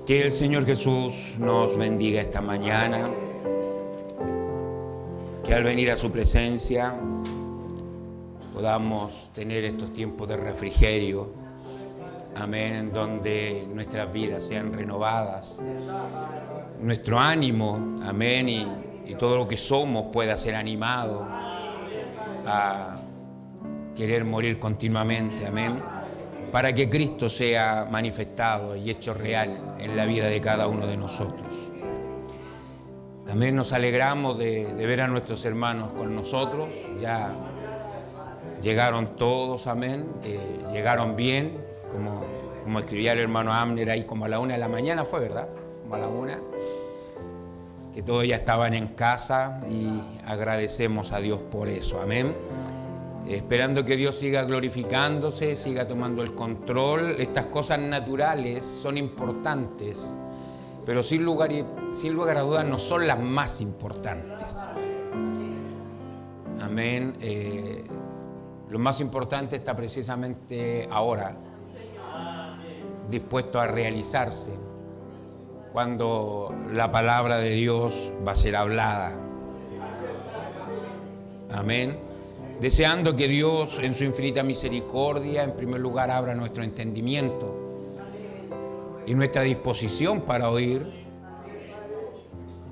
Que el Señor Jesús nos bendiga esta mañana, que al venir a su presencia podamos tener estos tiempos de refrigerio, amén, donde nuestras vidas sean renovadas, nuestro ánimo, amén, y todo lo que somos pueda ser animado a querer morir continuamente, amén, para que Cristo sea manifestado y hecho real en la vida de cada uno de nosotros. Amén, nos alegramos de ver a nuestros hermanos con nosotros. Ya llegaron todos, amén, llegaron bien, como escribía el hermano Amner ahí, como a la 1 de la mañana fue, ¿verdad? Como a la 1, que todos ya estaban en casa y agradecemos a Dios por eso, amén. Esperando que Dios siga glorificándose, siga tomando el control. Estas cosas naturales son importantes, pero sin lugar a dudas no son las más importantes. Amén. Lo más importante está precisamente ahora, dispuesto a realizarse, cuando la palabra de Dios va a ser hablada. Amén. Deseando que Dios, en su infinita misericordia, en primer lugar, abra nuestro entendimiento y nuestra disposición para oír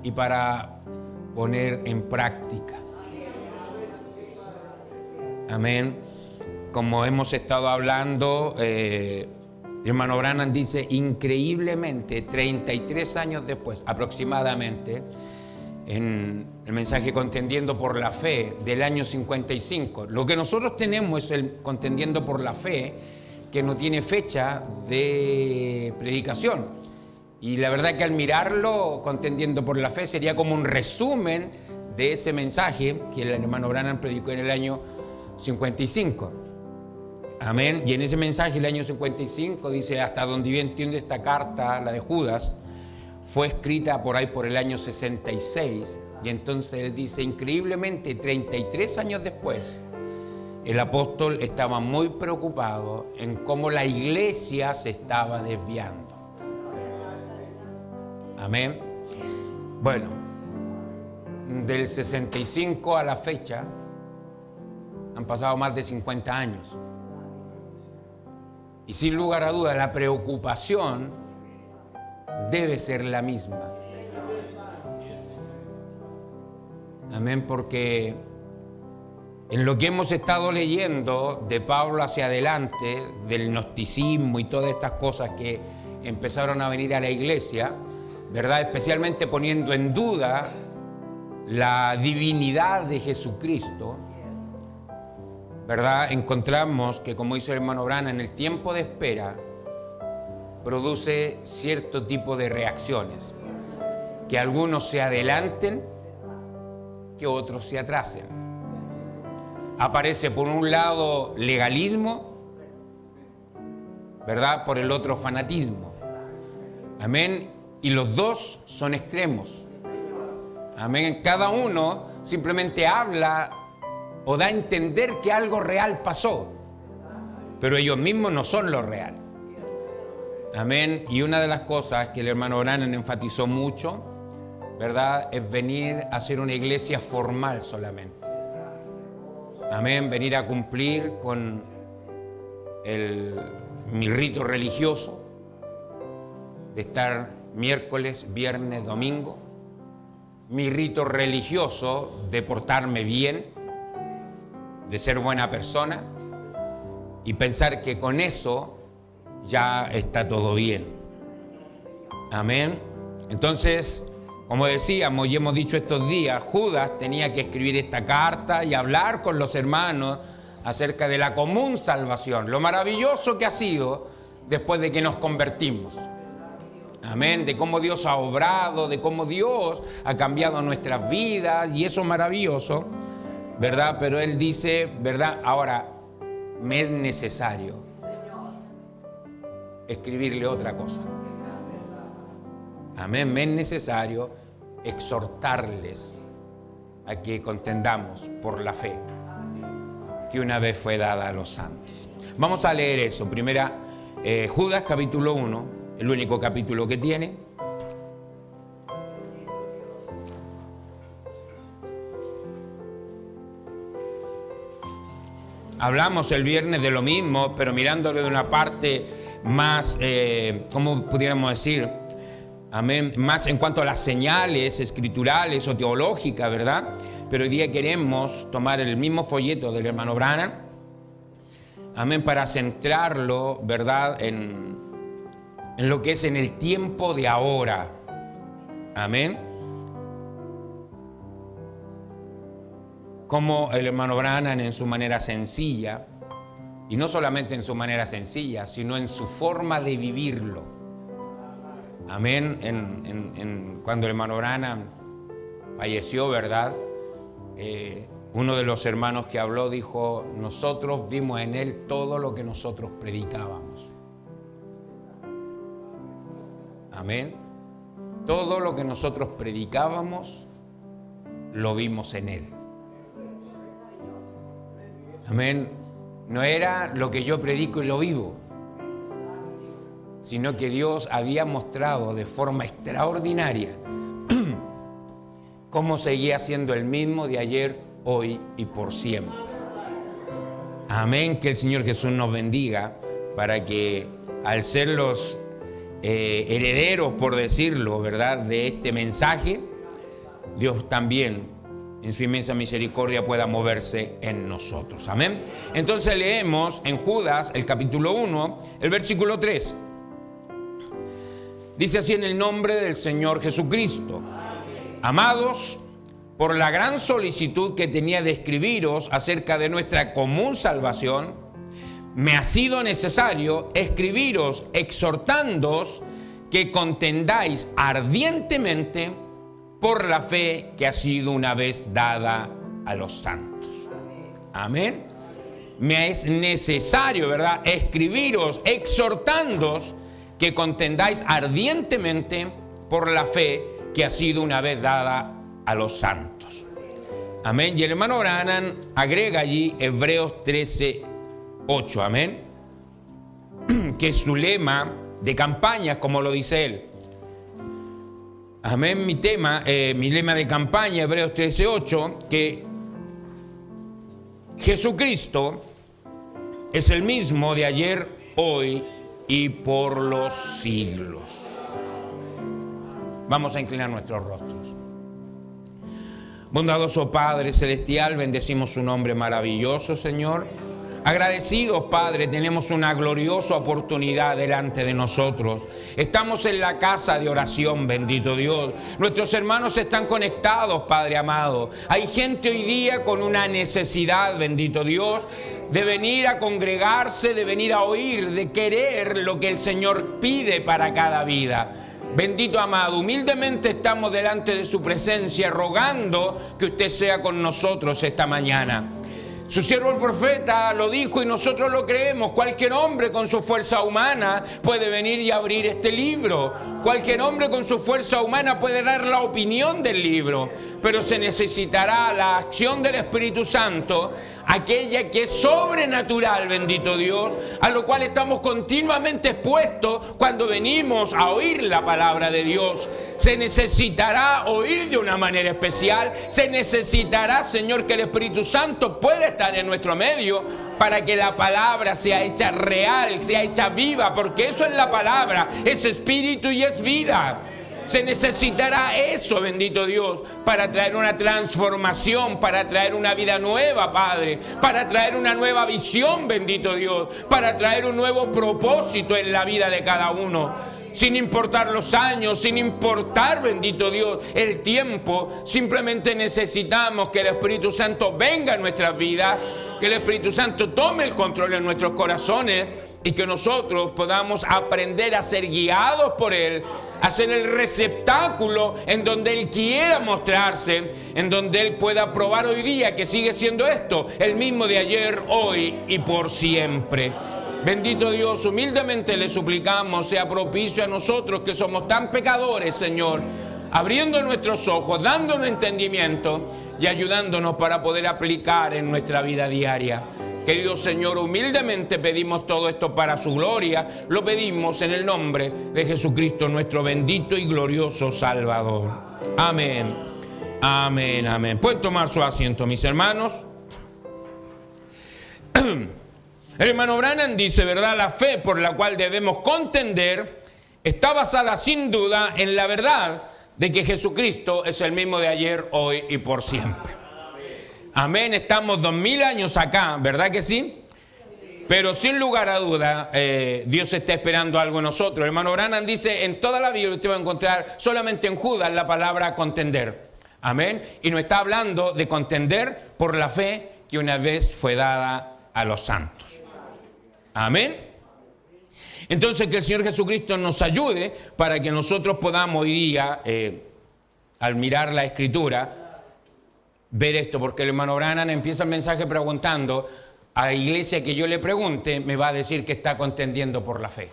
y para poner en práctica. Amén. Como hemos estado hablando, el hermano Branham dice, increíblemente, 33 años después, aproximadamente, en el mensaje Contendiendo por la Fe del año 55. Lo que nosotros tenemos es el Contendiendo por la Fe, que no tiene fecha de predicación. Y la verdad que al mirarlo, Contendiendo por la Fe, sería como un resumen de ese mensaje que el hermano Branham predicó en el año 55. Amén. Y en ese mensaje, el año 55, dice, hasta donde yo entiendo esta carta, la de Judas, fue escrita por ahí por el año 66, y entonces él dice, increíblemente, 33 años después, el apóstol estaba muy preocupado en cómo la iglesia se estaba desviando. Amén. Bueno, del 65 a la fecha, han pasado más de 50 años. Y sin lugar a duda, la preocupación debe ser la misma. Amén, porque en lo que hemos estado leyendo de Pablo hacia adelante, del gnosticismo y todas estas cosas que empezaron a venir a la iglesia, ¿verdad? Especialmente poniendo en duda la divinidad de Jesucristo, ¿verdad? Encontramos que, como dice el hermano Branham, en el tiempo de espera produce cierto tipo de reacciones, que algunos se adelanten, que otros se atrasen. Aparece por un lado legalismo, ¿verdad? Por el otro fanatismo. Amén. Y los dos son extremos. Amén. Cada uno simplemente habla o da a entender que algo real pasó, pero ellos mismos no son lo real. Amén. Y una de las cosas que el hermano Branham enfatizó mucho, ¿verdad?, es venir a ser una iglesia formal solamente. Amén. Venir a cumplir con mi rito religioso de estar miércoles, viernes, domingo. Mi rito religioso de portarme bien, de ser buena persona y pensar que con eso ya está todo bien. Amén. Entonces, como decíamos y hemos dicho estos días, Judas tenía que escribir esta carta y hablar con los hermanos acerca de la común salvación, lo maravilloso que ha sido después de que nos convertimos. Amén, de cómo Dios ha obrado, de cómo Dios ha cambiado nuestras vidas, y eso es maravilloso, ¿verdad? Pero él dice, ¿verdad? Ahora, me es necesario escribirle otra cosa. Amén, me es necesario exhortarles a que contendamos por la fe que una vez fue dada a los santos. Vamos a leer eso, Judas capítulo 1, el único capítulo que tiene. Hablamos el viernes de lo mismo, pero mirándolo de una parte más, ¿cómo pudiéramos decir? Amén, más en cuanto a las señales escriturales o teológicas, ¿verdad? Pero hoy día queremos tomar el mismo folleto del hermano Branham, amén, para centrarlo, ¿verdad?, en lo que es en el tiempo de ahora. Amén. Como el hermano Branham en su manera sencilla, y no solamente en su manera sencilla, sino en su forma de vivirlo. Amén. Cuando el hermano Branham falleció, ¿verdad? Uno de los hermanos que habló dijo: nosotros vimos en él todo lo que nosotros predicábamos. Amén. Todo lo que nosotros predicábamos lo vimos en él. Amén. No era lo que yo predico y lo vivo, sino que Dios había mostrado de forma extraordinaria cómo seguía siendo el mismo de ayer, hoy y por siempre. Amén. Que el Señor Jesús nos bendiga para que, al ser los herederos, por decirlo, ¿verdad?, de este mensaje, Dios también en su inmensa misericordia pueda moverse en nosotros. Amén. Entonces leemos en Judas el capítulo 1, el versículo 3. Dice así: en el nombre del Señor Jesucristo. Amados, por la gran solicitud que tenía de escribiros acerca de nuestra común salvación, me ha sido necesario escribiros exhortándoos que contendáis ardientemente por la fe que ha sido una vez dada a los santos. Amén. Me es necesario, ¿verdad?, escribiros exhortándoos que contendáis ardientemente por la fe que ha sido una vez dada a los santos. Amén. Y el hermano Branham agrega allí Hebreos 13:8. Amén. Que es su lema de campaña, como lo dice él. Amén. Mi lema de campaña, Hebreos 13:8, que Jesucristo es el mismo de ayer, hoy y por los siglos. Vamos a inclinar nuestros rostros. Bondadoso Padre Celestial, bendecimos su nombre maravilloso, Señor. Agradecidos, Padre, tenemos una gloriosa oportunidad delante de nosotros. Estamos en la casa de oración, bendito Dios. Nuestros hermanos están conectados, Padre amado. Hay gente hoy día con una necesidad, bendito Dios, de venir a congregarse, de venir a oír, de querer lo que el Señor pide para cada vida. Bendito amado, humildemente estamos delante de su presencia, rogando que usted sea con nosotros esta mañana. Su siervo el profeta lo dijo y nosotros lo creemos. Cualquier hombre con su fuerza humana puede venir y abrir este libro. Cualquier hombre con su fuerza humana puede dar la opinión del libro. Pero se necesitará la acción del Espíritu Santo, aquella que es sobrenatural, bendito Dios, a lo cual estamos continuamente expuestos cuando venimos a oír la palabra de Dios. Se necesitará oír de una manera especial. Se necesitará, Señor, que el Espíritu Santo pueda estar en nuestro medio para que la palabra sea hecha real, sea hecha viva, porque eso es la palabra, es espíritu y es vida. Se necesitará eso, bendito Dios, para traer una transformación, para traer una vida nueva, Padre, para traer una nueva visión, bendito Dios, para traer un nuevo propósito en la vida de cada uno. Sin importar los años, sin importar, bendito Dios, el tiempo, simplemente necesitamos que el Espíritu Santo venga a nuestras vidas, que el Espíritu Santo tome el control en nuestros corazones y que nosotros podamos aprender a ser guiados por Él, a ser el receptáculo en donde Él quiera mostrarse, en donde Él pueda probar hoy día que sigue siendo esto, el mismo de ayer, hoy y por siempre. Bendito Dios, humildemente le suplicamos, sea propicio a nosotros que somos tan pecadores, Señor, abriendo nuestros ojos, dándonos entendimiento y ayudándonos para poder aplicar en nuestra vida diaria. Querido Señor, humildemente pedimos todo esto para su gloria. Lo pedimos en el nombre de Jesucristo, nuestro bendito y glorioso Salvador. Amén. Amén, amén. Pueden tomar su asiento, mis hermanos. El hermano Branham dice, ¿verdad? La fe por la cual debemos contender está basada sin duda en la verdad de que Jesucristo es el mismo de ayer, hoy y por siempre. Amén, estamos 2000 años acá, ¿verdad que sí? Pero sin lugar a duda, Dios está esperando algo en nosotros. El hermano Branham dice, en toda la Biblia usted va a encontrar solamente en Judas la palabra contender. Amén, y nos está hablando de contender por la fe que una vez fue dada a los santos. Amén. Entonces que el Señor Jesucristo nos ayude para que nosotros podamos hoy día, al mirar la Escritura, ver esto, porque el hermano Branham empieza el mensaje preguntando, a la iglesia que yo le pregunte, me va a decir que está contendiendo por la fe.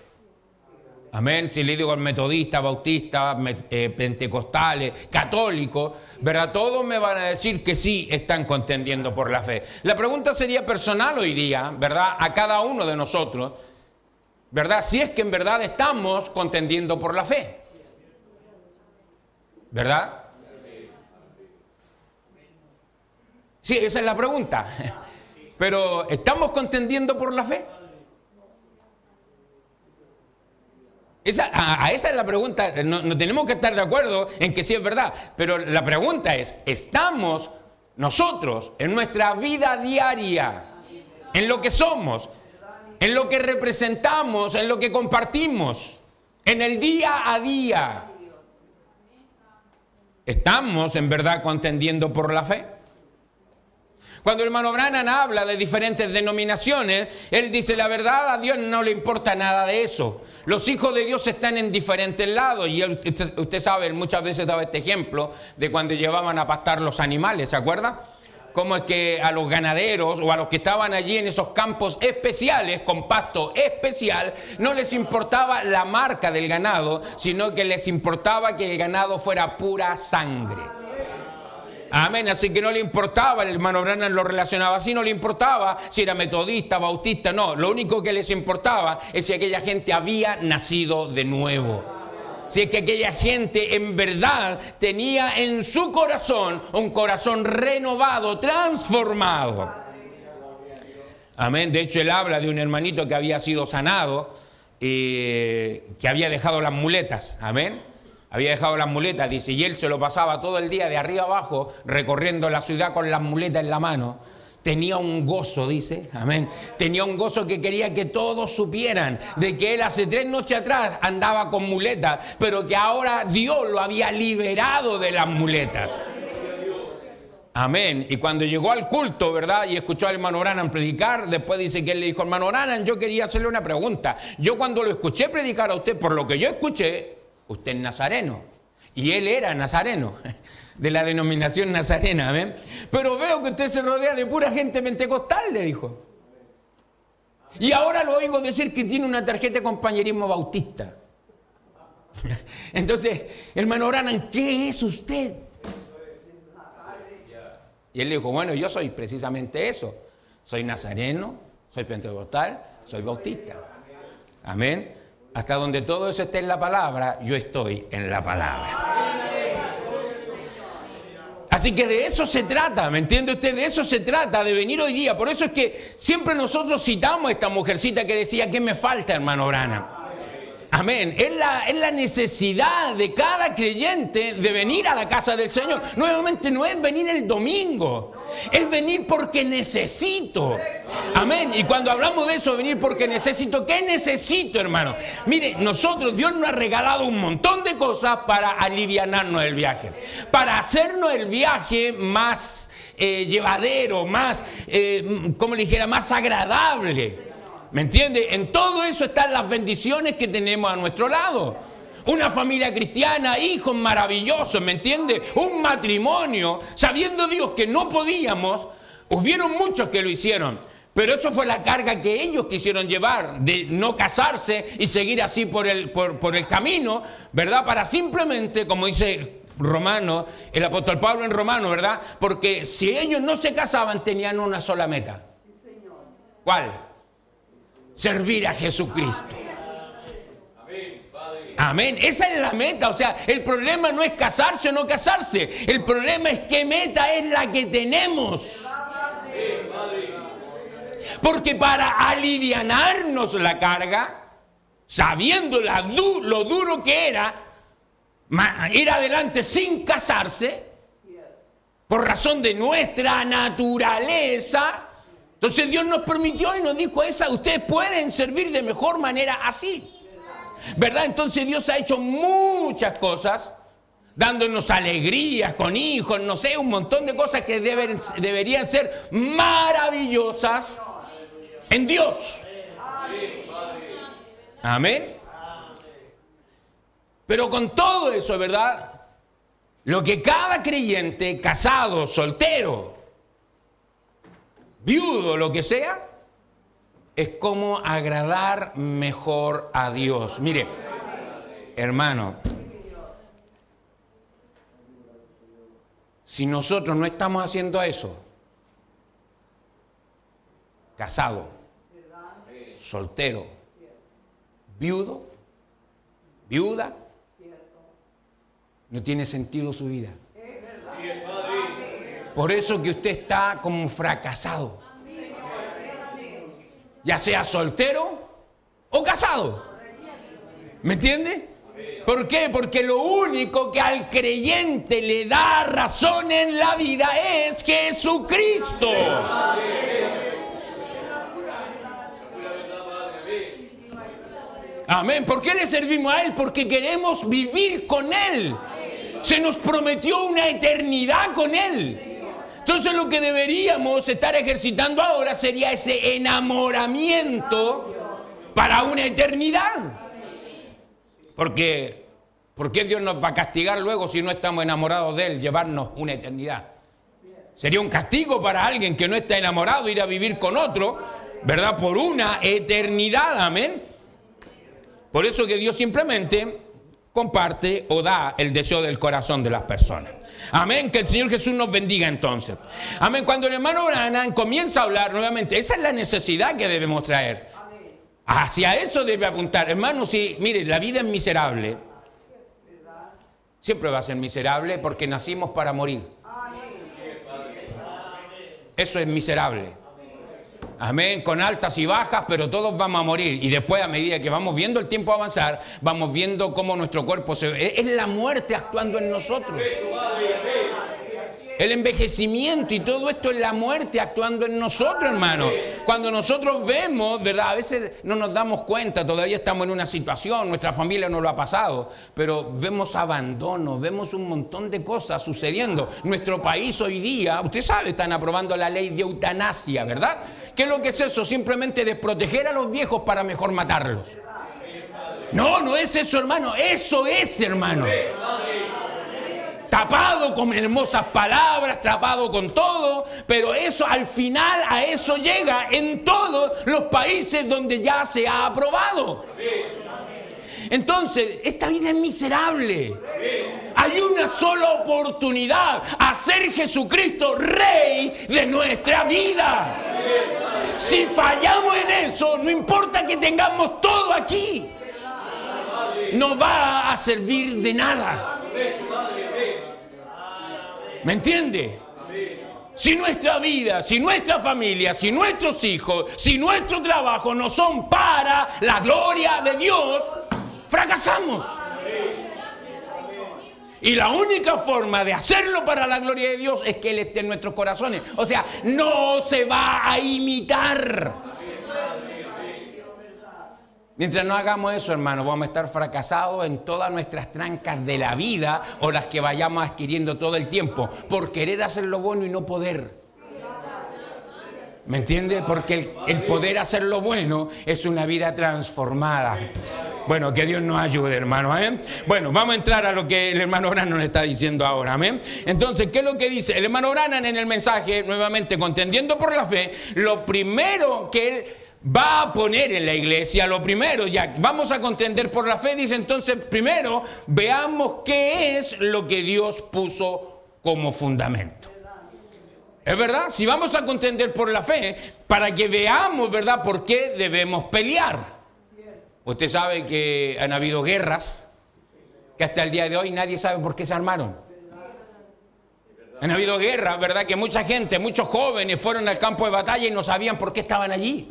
Amén. Si le digo al metodista, bautista, pentecostales, católicos, ¿verdad? Todos me van a decir que sí están contendiendo por la fe. La pregunta sería personal hoy día, ¿verdad? A cada uno de nosotros, ¿verdad? Si es que en verdad estamos contendiendo por la fe, ¿verdad? Sí, esa es la pregunta. Pero ¿estamos contendiendo por la fe? Esa es la pregunta. No tenemos que estar de acuerdo en que sí es verdad. Pero la pregunta es, ¿estamos nosotros en nuestra vida diaria, en lo que somos, en lo que representamos, en lo que compartimos, en el día a día? ¿Estamos en verdad contendiendo por la fe? Cuando el hermano Branham habla de diferentes denominaciones, él dice, la verdad, a Dios no le importa nada de eso. Los hijos de Dios están en diferentes lados. Y usted sabe, muchas veces daba este ejemplo de cuando llevaban a pastar los animales, ¿se acuerda? Cómo es que a los ganaderos o a los que estaban allí en esos campos especiales, con pasto especial, no les importaba la marca del ganado, sino que les importaba que el ganado fuera pura sangre. Amén, así que no le importaba, el hermano Branham lo relacionaba así, no le importaba si era metodista, bautista, no, lo único que les importaba es si aquella gente había nacido de nuevo. Si es que aquella gente en verdad tenía en su corazón un corazón renovado, transformado. Amén, de hecho él habla de un hermanito que había sido sanado, que había dejado las muletas, amén. Había dejado las muletas, dice, y él se lo pasaba todo el día de arriba abajo, recorriendo la ciudad con las muletas en la mano. Tenía un gozo, dice, amén. Tenía un gozo que quería que todos supieran de que él hace 3 noches atrás andaba con muletas, pero que ahora Dios lo había liberado de las muletas. Amén. Y cuando llegó al culto, ¿verdad? Y escuchó al hermano Branham predicar, después dice que él le dijo, hermano Branham, yo quería hacerle una pregunta. Yo cuando lo escuché predicar a usted, por lo que yo escuché, usted es nazareno, y él era nazareno, de la denominación nazarena, ¿ven? Pero veo que usted se rodea de pura gente pentecostal, le dijo. Y ahora lo oigo decir que tiene una tarjeta de compañerismo bautista. Entonces, hermano Branham, ¿qué es usted? Y él le dijo, bueno, yo soy precisamente eso. Soy nazareno, soy pentecostal, soy bautista. Amén. Hasta donde todo eso esté en la palabra, yo estoy en la palabra. Así que de eso se trata, ¿me entiende usted? De eso se trata, de venir hoy día. Por eso es que siempre nosotros citamos a esta mujercita que decía, ¿qué me falta, hermano Branham? Amén. Es la necesidad de cada creyente de venir a la casa del Señor. Nuevamente no es venir el domingo, es venir porque necesito. Amén. Y cuando hablamos de eso, venir porque necesito, ¿qué necesito, hermano? Mire, nosotros, Dios nos ha regalado un montón de cosas para alivianarnos el viaje, para hacernos el viaje más llevadero, más, como le dijera, más agradable. ¿Me entiende? En todo eso están las bendiciones que tenemos a nuestro lado. Una familia cristiana, hijos maravillosos, ¿me entiende? Un matrimonio, sabiendo Dios que no podíamos, hubieron muchos que lo hicieron. Pero eso fue la carga que ellos quisieron llevar, de no casarse y seguir así por el camino, ¿verdad? Para simplemente, como dice Romano, el apóstol Pablo en Romano, ¿verdad? Porque si ellos no se casaban, tenían una sola meta. ¿Cuál? Servir a Jesucristo. Amén. Esa es la meta. O sea, el problema no es casarse o no casarse. El problema es qué meta es la que tenemos. Porque para alivianarnos la carga, sabiendo lo duro que era ir adelante sin casarse, por razón de nuestra naturaleza, entonces Dios nos permitió y nos dijo, ustedes pueden servir de mejor manera así. ¿Verdad? Entonces Dios ha hecho muchas cosas, dándonos alegrías con hijos, no sé, un montón de cosas que deberían ser maravillosas en Dios. Amén. Pero con todo eso, ¿verdad? Lo que cada creyente, casado, soltero, viudo, lo que sea, es cómo agradar mejor a Dios. Mire, hermano, si nosotros no estamos haciendo eso, casado, soltero, viudo, viuda, no tiene sentido su vida. Por eso que usted está como fracasado. Ya sea soltero o casado. ¿Me entiende? ¿Por qué? Porque lo único que al creyente le da razón en la vida es Jesucristo. Amén. ¿Por qué le servimos a Él? Porque queremos vivir con Él. Se nos prometió una eternidad con Él. Entonces lo que deberíamos estar ejercitando ahora sería ese enamoramiento para una eternidad. ¿Por qué Dios nos va a castigar luego si no estamos enamorados de Él, llevarnos una eternidad? Sería un castigo para alguien que no está enamorado ir a vivir con otro, ¿verdad? Por una eternidad, amén. Por eso que Dios simplemente comparte o da el deseo del corazón de las personas. Amén, que el Señor Jesús nos bendiga entonces. Amén, cuando el hermano Branham comienza a hablar nuevamente, esa es la necesidad que debemos traer. Hacia eso debe apuntar. Hermano, si, mire, la vida es miserable. Siempre va a ser miserable porque nacimos para morir. Eso es miserable. Amén, con altas y bajas, pero todos vamos a morir. Y después, a medida que vamos viendo el tiempo avanzar, vamos viendo cómo nuestro cuerpo se ve. Es la muerte actuando en nosotros. El envejecimiento y todo esto es la muerte actuando en nosotros, hermano. Cuando nosotros vemos, ¿verdad? A veces no nos damos cuenta, todavía estamos en una situación, nuestra familia no lo ha pasado, pero vemos abandono, vemos un montón de cosas sucediendo. Nuestro país hoy día, usted sabe, están aprobando la ley de eutanasia, ¿verdad? ¿Qué es lo que es eso? Simplemente desproteger a los viejos para mejor matarlos. No, no es eso, hermano. Eso es, hermano. Tapado con hermosas palabras, tapado con todo, pero eso al final a eso llega en todos los países donde ya se ha aprobado. Entonces, esta vida es miserable. Hay una sola oportunidad, hacer Jesucristo Rey de nuestra vida. Si fallamos en eso, no importa que tengamos todo aquí, no va a servir de nada. ¿Me entiende? Si nuestra vida, si nuestra familia, si nuestros hijos, si nuestro trabajo no son para la gloria de Dios, fracasamos. Y la única forma de hacerlo para la gloria de Dios es que Él esté en nuestros corazones. O sea, no se va a imitar. Mientras no hagamos eso, hermano, vamos a estar fracasados en todas nuestras trancas de la vida o las que vayamos adquiriendo todo el tiempo por querer hacer lo bueno y no poder. ¿Me entiende? Porque el poder hacer lo bueno es una vida transformada. Bueno, que Dios nos ayude, hermano. ¿Amén? Bueno, vamos a entrar a lo que el hermano Branham nos está diciendo ahora. Amén. Entonces, ¿qué es lo que dice? El hermano Branham en el mensaje, nuevamente, contendiendo por la fe, lo primero que él va a poner en la iglesia, lo primero, ya vamos a contender por la fe, dice entonces, primero, veamos qué es lo que Dios puso como fundamento. Es verdad, si vamos a contender por la fe, para que veamos, ¿verdad?, por qué debemos pelear. Usted sabe que han habido guerras que hasta el día de hoy nadie sabe por qué se armaron. Han habido guerras, ¿verdad?, que mucha gente, muchos jóvenes fueron al campo de batalla y no sabían por qué estaban allí.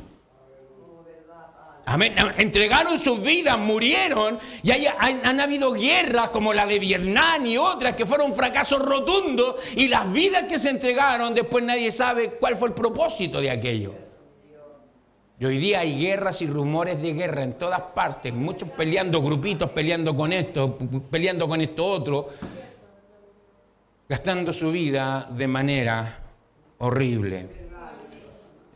Amén. Entregaron sus vidas, murieron, y han habido guerras como la de Vietnam y otras que fueron fracasos rotundos, y las vidas que se entregaron después nadie sabe cuál fue el propósito de aquello. Y hoy día hay guerras y rumores de guerra en todas partes, muchos peleando, grupitos peleando con esto otro, gastando su vida de manera horrible.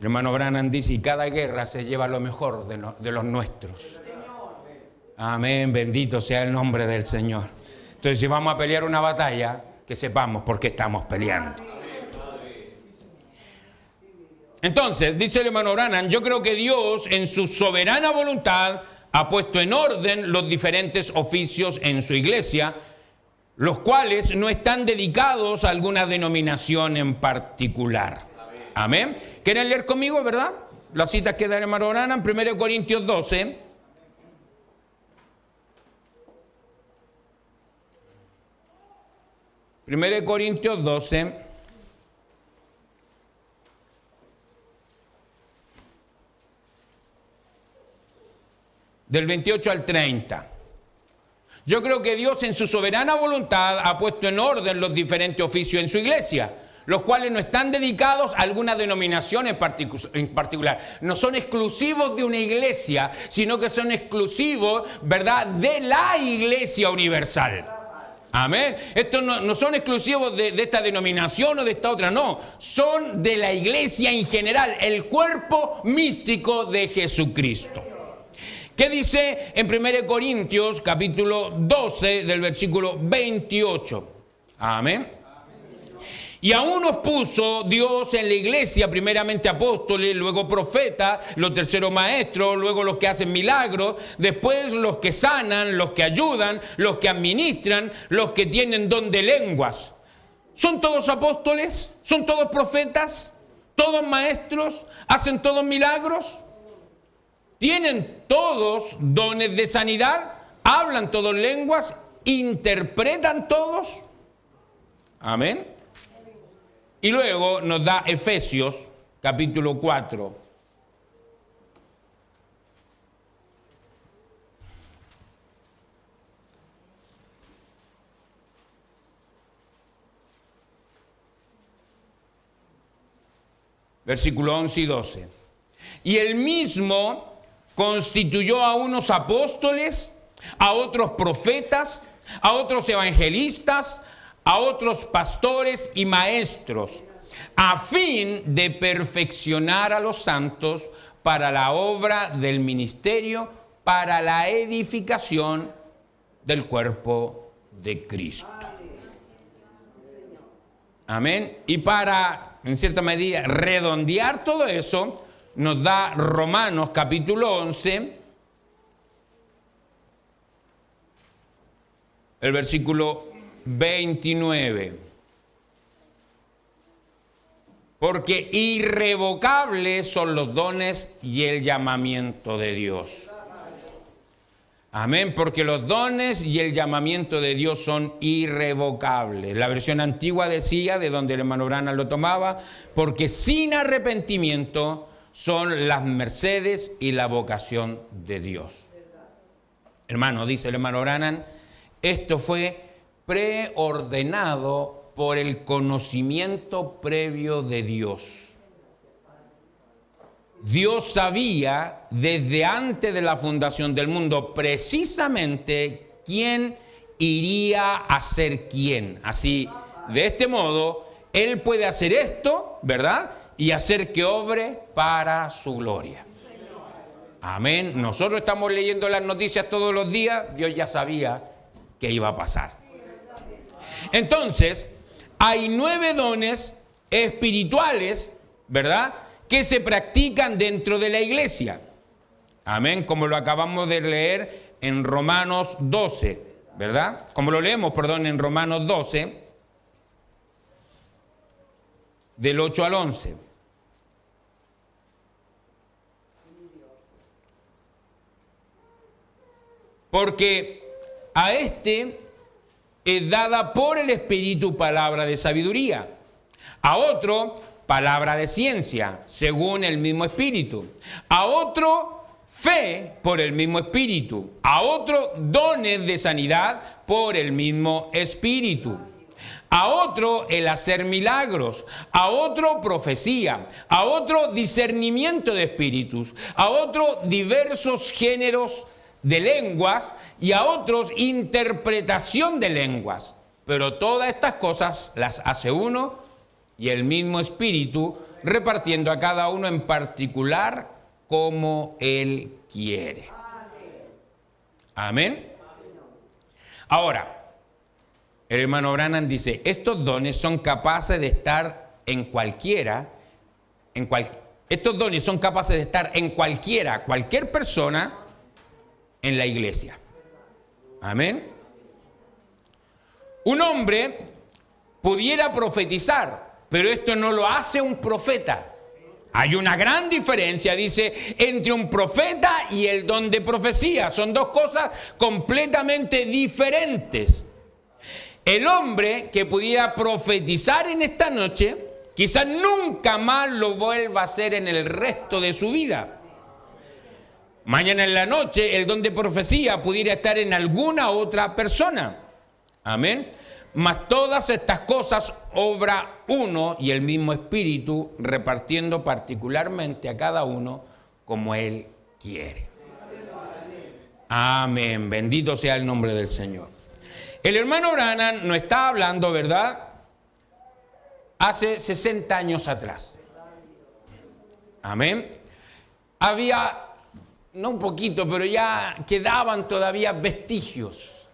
El hermano Branham dice, y cada guerra se lleva lo mejor de los nuestros. Amén, bendito sea el nombre del Señor. Entonces, si vamos a pelear una batalla, que sepamos por qué estamos peleando. Entonces, dice el hermano Branham, yo creo que Dios en su soberana voluntad ha puesto en orden los diferentes oficios en su iglesia, los cuales no están dedicados a alguna denominación en particular. Amén. ¿Quieren leer conmigo, verdad? Las citas que da el hermano Branham, 1 Corintios 12. Primero de Corintios 12. Del 28 al 30. Yo creo que Dios en su soberana voluntad ha puesto en orden los diferentes oficios en su iglesia, los cuales no están dedicados a alguna denominación en particular. No son exclusivos de una iglesia, sino que son exclusivos, ¿verdad?, de la iglesia universal. Amén. Estos no son exclusivos de esta denominación o de esta otra, no. Son de la iglesia en general, el cuerpo místico de Jesucristo. ¿Qué dice en 1 Corintios capítulo 12 del versículo 28? Amén. Y aún nos puso Dios en la iglesia, primeramente apóstoles, luego profetas, los terceros maestros, luego los que hacen milagros, después los que sanan, los que ayudan, los que administran, los que tienen don de lenguas. ¿Son todos apóstoles? ¿Son todos profetas? ¿Todos maestros? ¿Hacen todos milagros? ¿Tienen todos dones de sanidad? ¿Hablan todos lenguas? ¿Interpretan todos? Amén. Y luego nos da Efesios, capítulo 4. Versículo 11 y 12. Y él mismo constituyó a unos apóstoles, a otros profetas, a otros evangelistas, a otros pastores y maestros, a fin de perfeccionar a los santos para la obra del ministerio, para la edificación del cuerpo de Cristo. Amén. Y para, en cierta medida, redondear todo eso, nos da Romanos capítulo 11, el versículo 29. Porque irrevocables son los dones y el llamamiento de Dios. Amén, porque los dones y el llamamiento de Dios son irrevocables. La versión antigua decía, de donde el hermano Branham lo tomaba, porque sin arrepentimiento son las mercedes y la vocación de Dios. Hermano, dice el hermano Branham, esto fue preordenado por el conocimiento previo de Dios. Dios sabía desde antes de la fundación del mundo precisamente quién iría a ser quién. Así, de este modo, Él puede hacer esto, ¿verdad?, y hacer que obre para su gloria. Amén. Nosotros estamos leyendo las noticias todos los días, Dios ya sabía que iba a pasar. Entonces, hay 9 dones espirituales, ¿verdad?, que se practican dentro de la iglesia. Amén, como lo acabamos de leer en Romanos 12, ¿verdad? Como lo leemos, perdón, en Romanos 12. del 8 al 11. Porque a este es dada por el Espíritu palabra de sabiduría, a otro palabra de ciencia, según el mismo Espíritu, a otro fe por el mismo Espíritu, a otro dones de sanidad por el mismo Espíritu, a otro el hacer milagros, a otro profecía, a otro discernimiento de espíritus, a otro diversos géneros de lenguas y a otros interpretación de lenguas. Pero todas estas cosas las hace uno y el mismo Espíritu, repartiendo a cada uno en particular como Él quiere. Amén. Ahora, el hermano Branham dice, estos dones son capaces de estar en cualquiera, estos dones son capaces de estar en cualquier persona en la iglesia. Amén. Un hombre pudiera profetizar, pero esto no lo hace un profeta. Hay una gran diferencia, dice, entre un profeta y el don de profecía. Son dos cosas completamente diferentes. El hombre que pudiera profetizar en esta noche, quizás nunca más lo vuelva a hacer en el resto de su vida. Mañana en la noche el don de profecía pudiera estar en alguna otra persona. Amén. Mas todas estas cosas obra uno y el mismo Espíritu, repartiendo particularmente a cada uno como Él quiere. Amén. Bendito sea el nombre del Señor. El hermano Branham nos está hablando, ¿verdad? Hace 60 años atrás. Amén. Había, no un poquito, pero ya quedaban todavía vestigios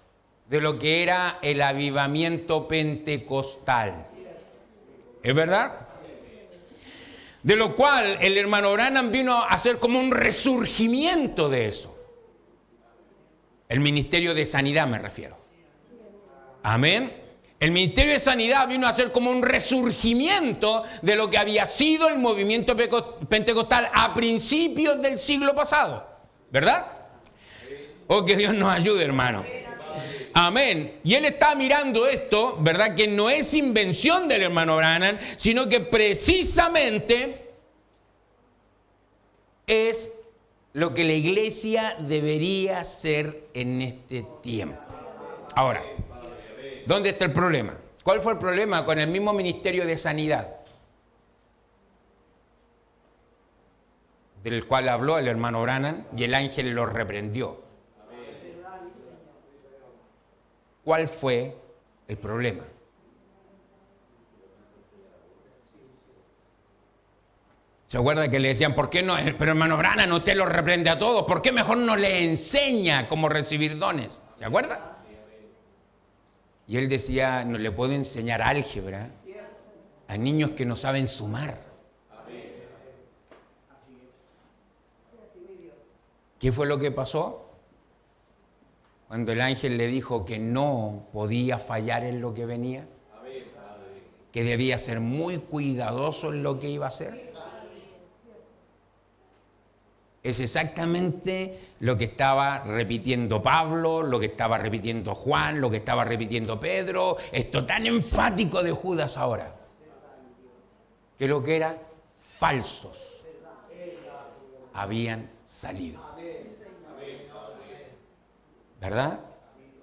de lo que era el avivamiento pentecostal. ¿Es verdad? De lo cual el hermano Branham vino a hacer como un resurgimiento de eso. El ministerio de sanidad me refiero. Amén. El ministerio de sanidad vino a ser como un resurgimiento de lo que había sido el movimiento pentecostal a principios del siglo pasado. ¿Verdad? Oh, que Dios nos ayude, hermano. Amén. Y él está mirando esto, ¿verdad? Que no es invención del hermano Branham, sino que precisamente es lo que la iglesia debería ser en este tiempo. Ahora, ¿dónde está el problema? ¿Cuál fue el problema con el mismo ministerio de sanidad? Del cual habló el hermano Branham y el ángel lo reprendió. ¿Cuál fue el problema? ¿Se acuerda que le decían, ¿por qué no? Pero hermano Branham, usted lo reprende a todos, ¿por qué mejor no le enseña cómo recibir dones? ¿Se acuerda? Y él decía, no le puedo enseñar álgebra a niños que no saben sumar. ¿Qué fue lo que pasó? Cuando el ángel le dijo que no podía fallar en lo que venía, que debía ser muy cuidadoso en lo que iba a hacer. Es exactamente lo que estaba repitiendo Pablo, lo que estaba repitiendo Juan, lo que estaba repitiendo Pedro. Esto tan enfático de Judas ahora. Que lo que eran falsos habían salido. ¿Verdad?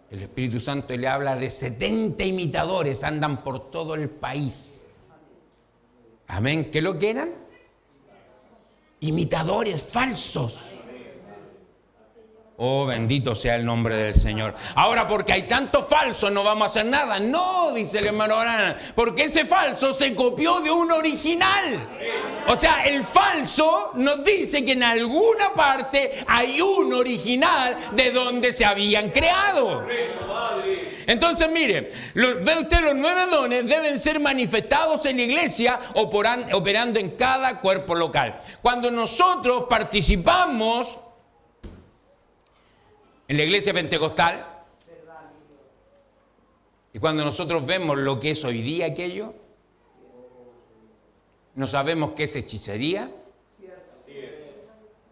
El Espíritu Santo le habla de 70 imitadores, andan por todo el país. Amén. ¿Qué es lo que eran? Imitadores falsos. Oh, bendito sea el nombre del Señor. Ahora, porque hay tantos falsos, no vamos a hacer nada. No, dice el hermano Branham, porque ese falso se copió de un original. O sea, el falso nos dice que en alguna parte hay un original de donde se habían creado. Entonces, mire, ve usted, los 9 dones deben ser manifestados en la iglesia operando en cada cuerpo local. Cuando nosotros participamos en la iglesia pentecostal, y cuando nosotros vemos lo que es hoy día aquello, No sabemos qué es hechicería,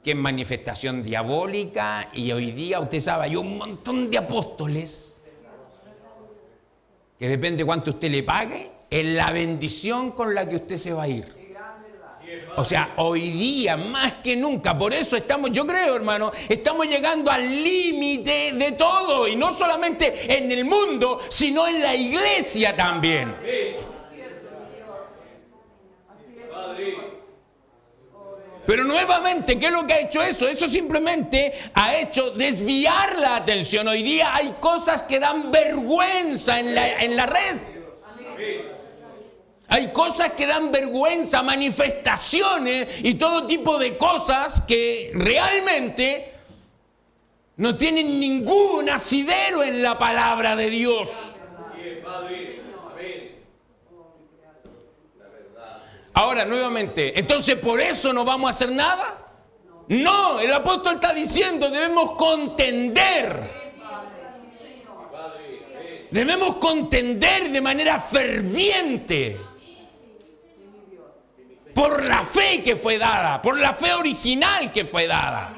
qué es manifestación diabólica, y hoy día usted sabe, hay un montón de apóstoles que depende de cuánto usted le pague, es la bendición con la que usted se va a ir. O sea, hoy día más que nunca, por eso estamos, yo creo, hermano, estamos llegando al límite de todo, y no solamente en el mundo, sino en la iglesia también. Pero nuevamente, ¿qué es lo que ha hecho eso? Eso simplemente ha hecho desviar la atención. Hoy día hay cosas que dan vergüenza en la red. Hay cosas que dan vergüenza, manifestaciones y todo tipo de cosas que realmente no tienen ningún asidero en la palabra de Dios. Ahora, nuevamente, entonces ¿por eso no vamos a hacer nada? No, el apóstol está diciendo, debemos contender. Debemos contender de manera ferviente por la fe que fue dada, por la fe original que fue dada.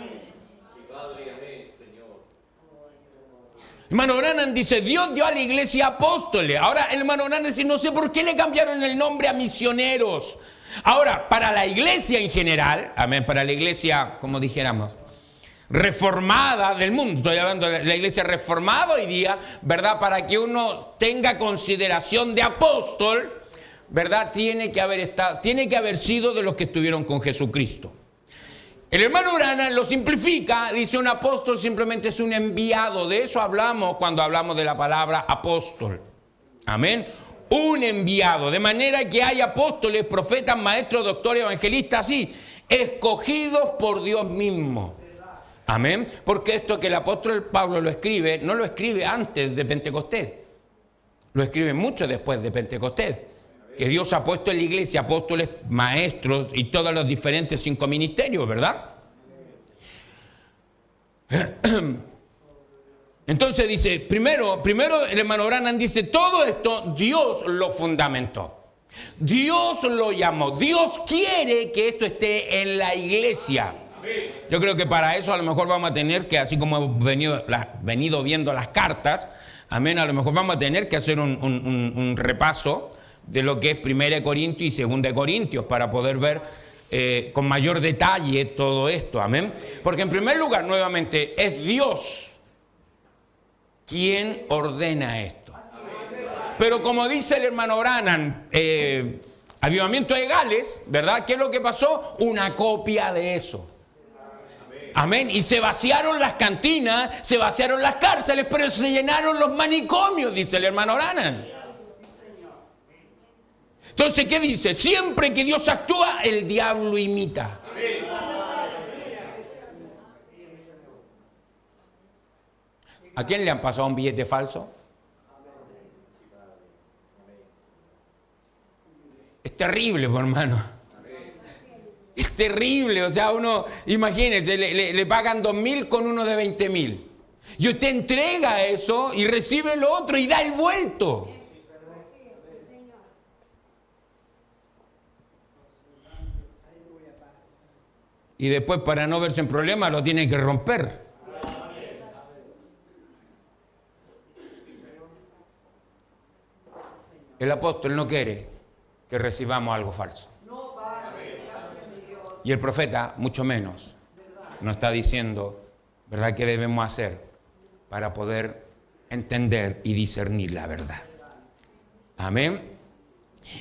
Hermano Branham dice, Dios dio a la iglesia apóstoles. Ahora el hermano Branham dice, no sé por qué le cambiaron el nombre a misioneros. Ahora, para la iglesia en general, amén, para la iglesia, como dijéramos, reformada del mundo, estoy hablando de la iglesia reformada hoy día, ¿verdad? Para que uno tenga consideración de apóstol, ¿verdad? Tiene que haber sido de los que estuvieron con Jesucristo. El hermano Branham lo simplifica, dice un apóstol simplemente es un enviado. De eso hablamos cuando hablamos de la palabra apóstol. Amén. Un enviado. De manera que hay apóstoles, profetas, maestros, doctores, evangelistas, así, escogidos por Dios mismo. Amén. Porque esto que el apóstol Pablo lo escribe, no lo escribe antes de Pentecostés. Lo escribe mucho después de Pentecostés. Que Dios ha puesto en la iglesia apóstoles, maestros y todos los diferentes 5 ministerios, ¿verdad? Entonces dice, primero el hermano Branham dice, todo esto Dios lo fundamentó. Dios lo llamó. Dios quiere que esto esté en la iglesia. Yo creo que para eso a lo mejor vamos a tener que, así como hemos venido viendo las cartas, amén, a lo mejor vamos a tener que hacer un repaso de lo que es 1 Corintios y 2 Corintios para poder ver con mayor detalle todo esto, amén. Porque en primer lugar, nuevamente, es Dios quien ordena esto. Pero como dice el hermano Branham, avivamiento de Gales, ¿verdad? ¿Qué es lo que pasó? Una copia de eso. Amén. Y se vaciaron las cantinas, se vaciaron las cárceles, pero se llenaron los manicomios, dice el hermano Branham. Entonces, ¿qué dice? Siempre que Dios actúa, el diablo imita. ¿A quién le han pasado un billete falso? Es terrible, hermano. Es terrible. O sea, uno, imagínense, le pagan 2.000 con uno de 20.000. Y usted entrega eso y recibe lo otro y da el vuelto. Y después, para no verse en problemas, lo tiene que romper. El apóstol no quiere que recibamos algo falso. Y el profeta, mucho menos, nos está diciendo, ¿verdad?, qué debemos hacer para poder entender y discernir la verdad. Amén.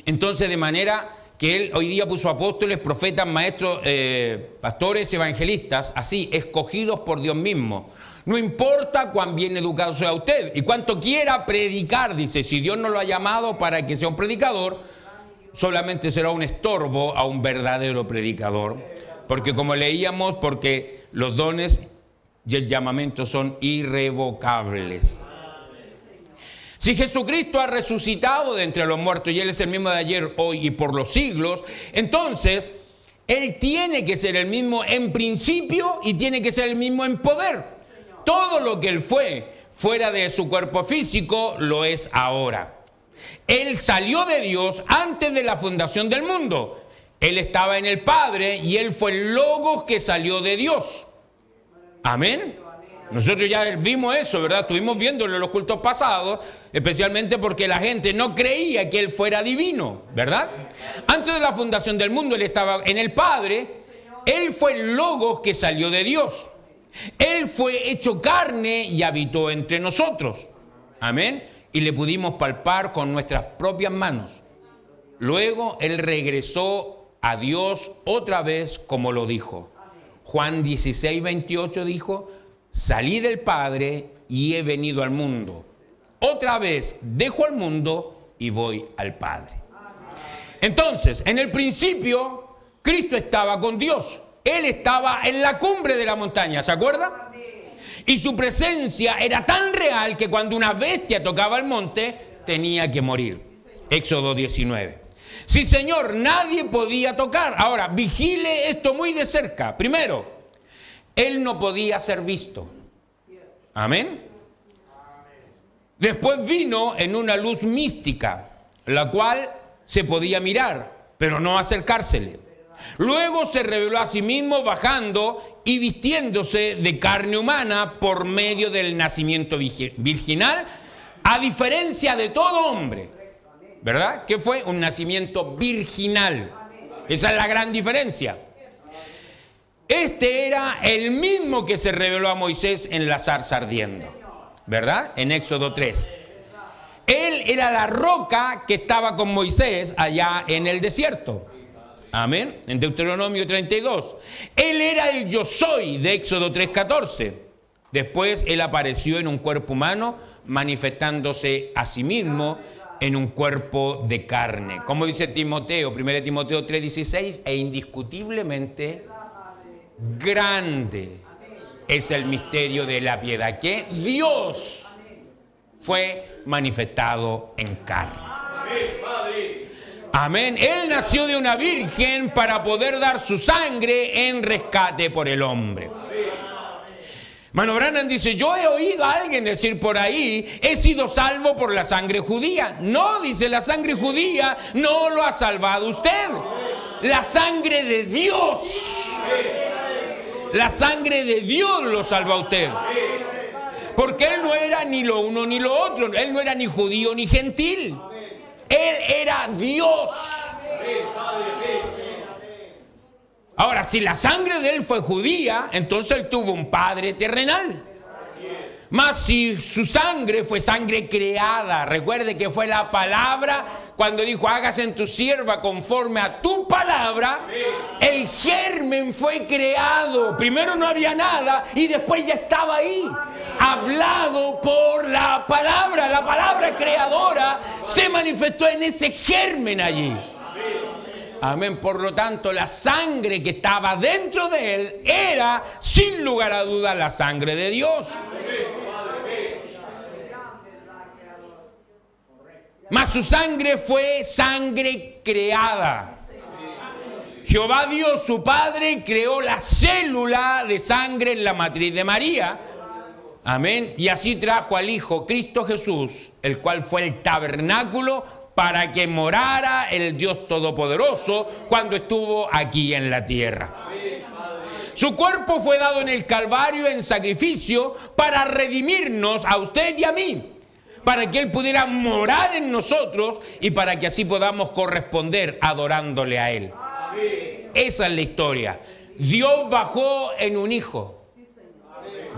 Entonces, de manera que él hoy día puso apóstoles, profetas, maestros, pastores, evangelistas, así, escogidos por Dios mismo. No importa cuán bien educado sea usted y cuánto quiera predicar, dice, si Dios no lo ha llamado para que sea un predicador, solamente será un estorbo a un verdadero predicador. Porque como leíamos, porque los dones y el llamamiento son irrevocables. Si Jesucristo ha resucitado de entre los muertos y Él es el mismo de ayer, hoy y por los siglos, entonces Él tiene que ser el mismo en principio y tiene que ser el mismo en poder. Todo lo que Él fue fuera de su cuerpo físico lo es ahora. Él salió de Dios antes de la fundación del mundo. Él estaba en el Padre y Él fue el Logos que salió de Dios. Amén. Nosotros ya vimos eso, ¿verdad? Estuvimos viéndolo en los cultos pasados, especialmente porque la gente no creía que Él fuera divino, ¿verdad? Antes de la fundación del mundo, Él estaba en el Padre. Él fue el Logos que salió de Dios. Él fue hecho carne y habitó entre nosotros. Amén. Y le pudimos palpar con nuestras propias manos. Luego Él regresó a Dios otra vez, como lo dijo. Juan 16, 28 dijo: salí del Padre y he venido al mundo. Otra vez dejo al mundo y voy al Padre. Entonces, en el principio, Cristo estaba con Dios. Él estaba en la cumbre de la montaña, ¿se acuerda? Y su presencia era tan real que cuando una bestia tocaba el monte, tenía que morir. Éxodo 19. Sí, Señor, nadie podía tocar. Ahora, vigile esto muy de cerca. Primero, Él no podía ser visto. Amén. Después vino en una luz mística, la cual se podía mirar, pero no acercársele. Luego se reveló a sí mismo bajando y vistiéndose de carne humana por medio del nacimiento virginal, a diferencia de todo hombre. ¿Verdad? Que fue un nacimiento virginal. Esa es la gran diferencia. Este era el mismo que se reveló a Moisés en la zarza ardiendo, ¿verdad? En Éxodo 3. Él era la roca que estaba con Moisés allá en el desierto. Amén. En Deuteronomio 32. Él era el yo soy de Éxodo 3:14. Después Él apareció en un cuerpo humano, manifestándose a sí mismo en un cuerpo de carne. Como dice Timoteo, 1 Timoteo 3:16, e indiscutiblemente grande es el misterio de la piedad, que Dios fue manifestado en carne. Amén. Él nació de una virgen para poder dar su sangre en rescate por el hombre. Hermano Branham dice: yo he oído a alguien decir por ahí, he sido salvo por la sangre judía. No, dice, la sangre judía no lo ha salvado usted. La sangre de Dios. La sangre de Dios lo salva a usted. Porque Él no era ni lo uno ni lo otro. Él no era ni judío ni gentil. Él era Dios. Ahora, si la sangre de Él fue judía, entonces Él tuvo un padre terrenal. Mas si su sangre fue sangre creada, recuerde que fue la palabra, cuando dijo: hágase en tu sierva conforme a tu palabra, el germen fue creado. Primero no había nada y después ya estaba ahí, hablado por la palabra creadora se manifestó en ese germen allí. Amén. Por lo tanto, la sangre que estaba dentro de Él era, sin lugar a dudas, la sangre de Dios. Mas su sangre fue sangre creada. Jehová Dios, su Padre, creó la célula de sangre en la matriz de María. Amén. Y así trajo al Hijo, Cristo Jesús, el cual fue el tabernáculo para que morara el Dios Todopoderoso cuando estuvo aquí en la tierra. Su cuerpo fue dado en el Calvario en sacrificio para redimirnos a usted y a mí, para que Él pudiera morar en nosotros y para que así podamos corresponder adorándole a Él. Esa es la historia. Dios bajó en un Hijo.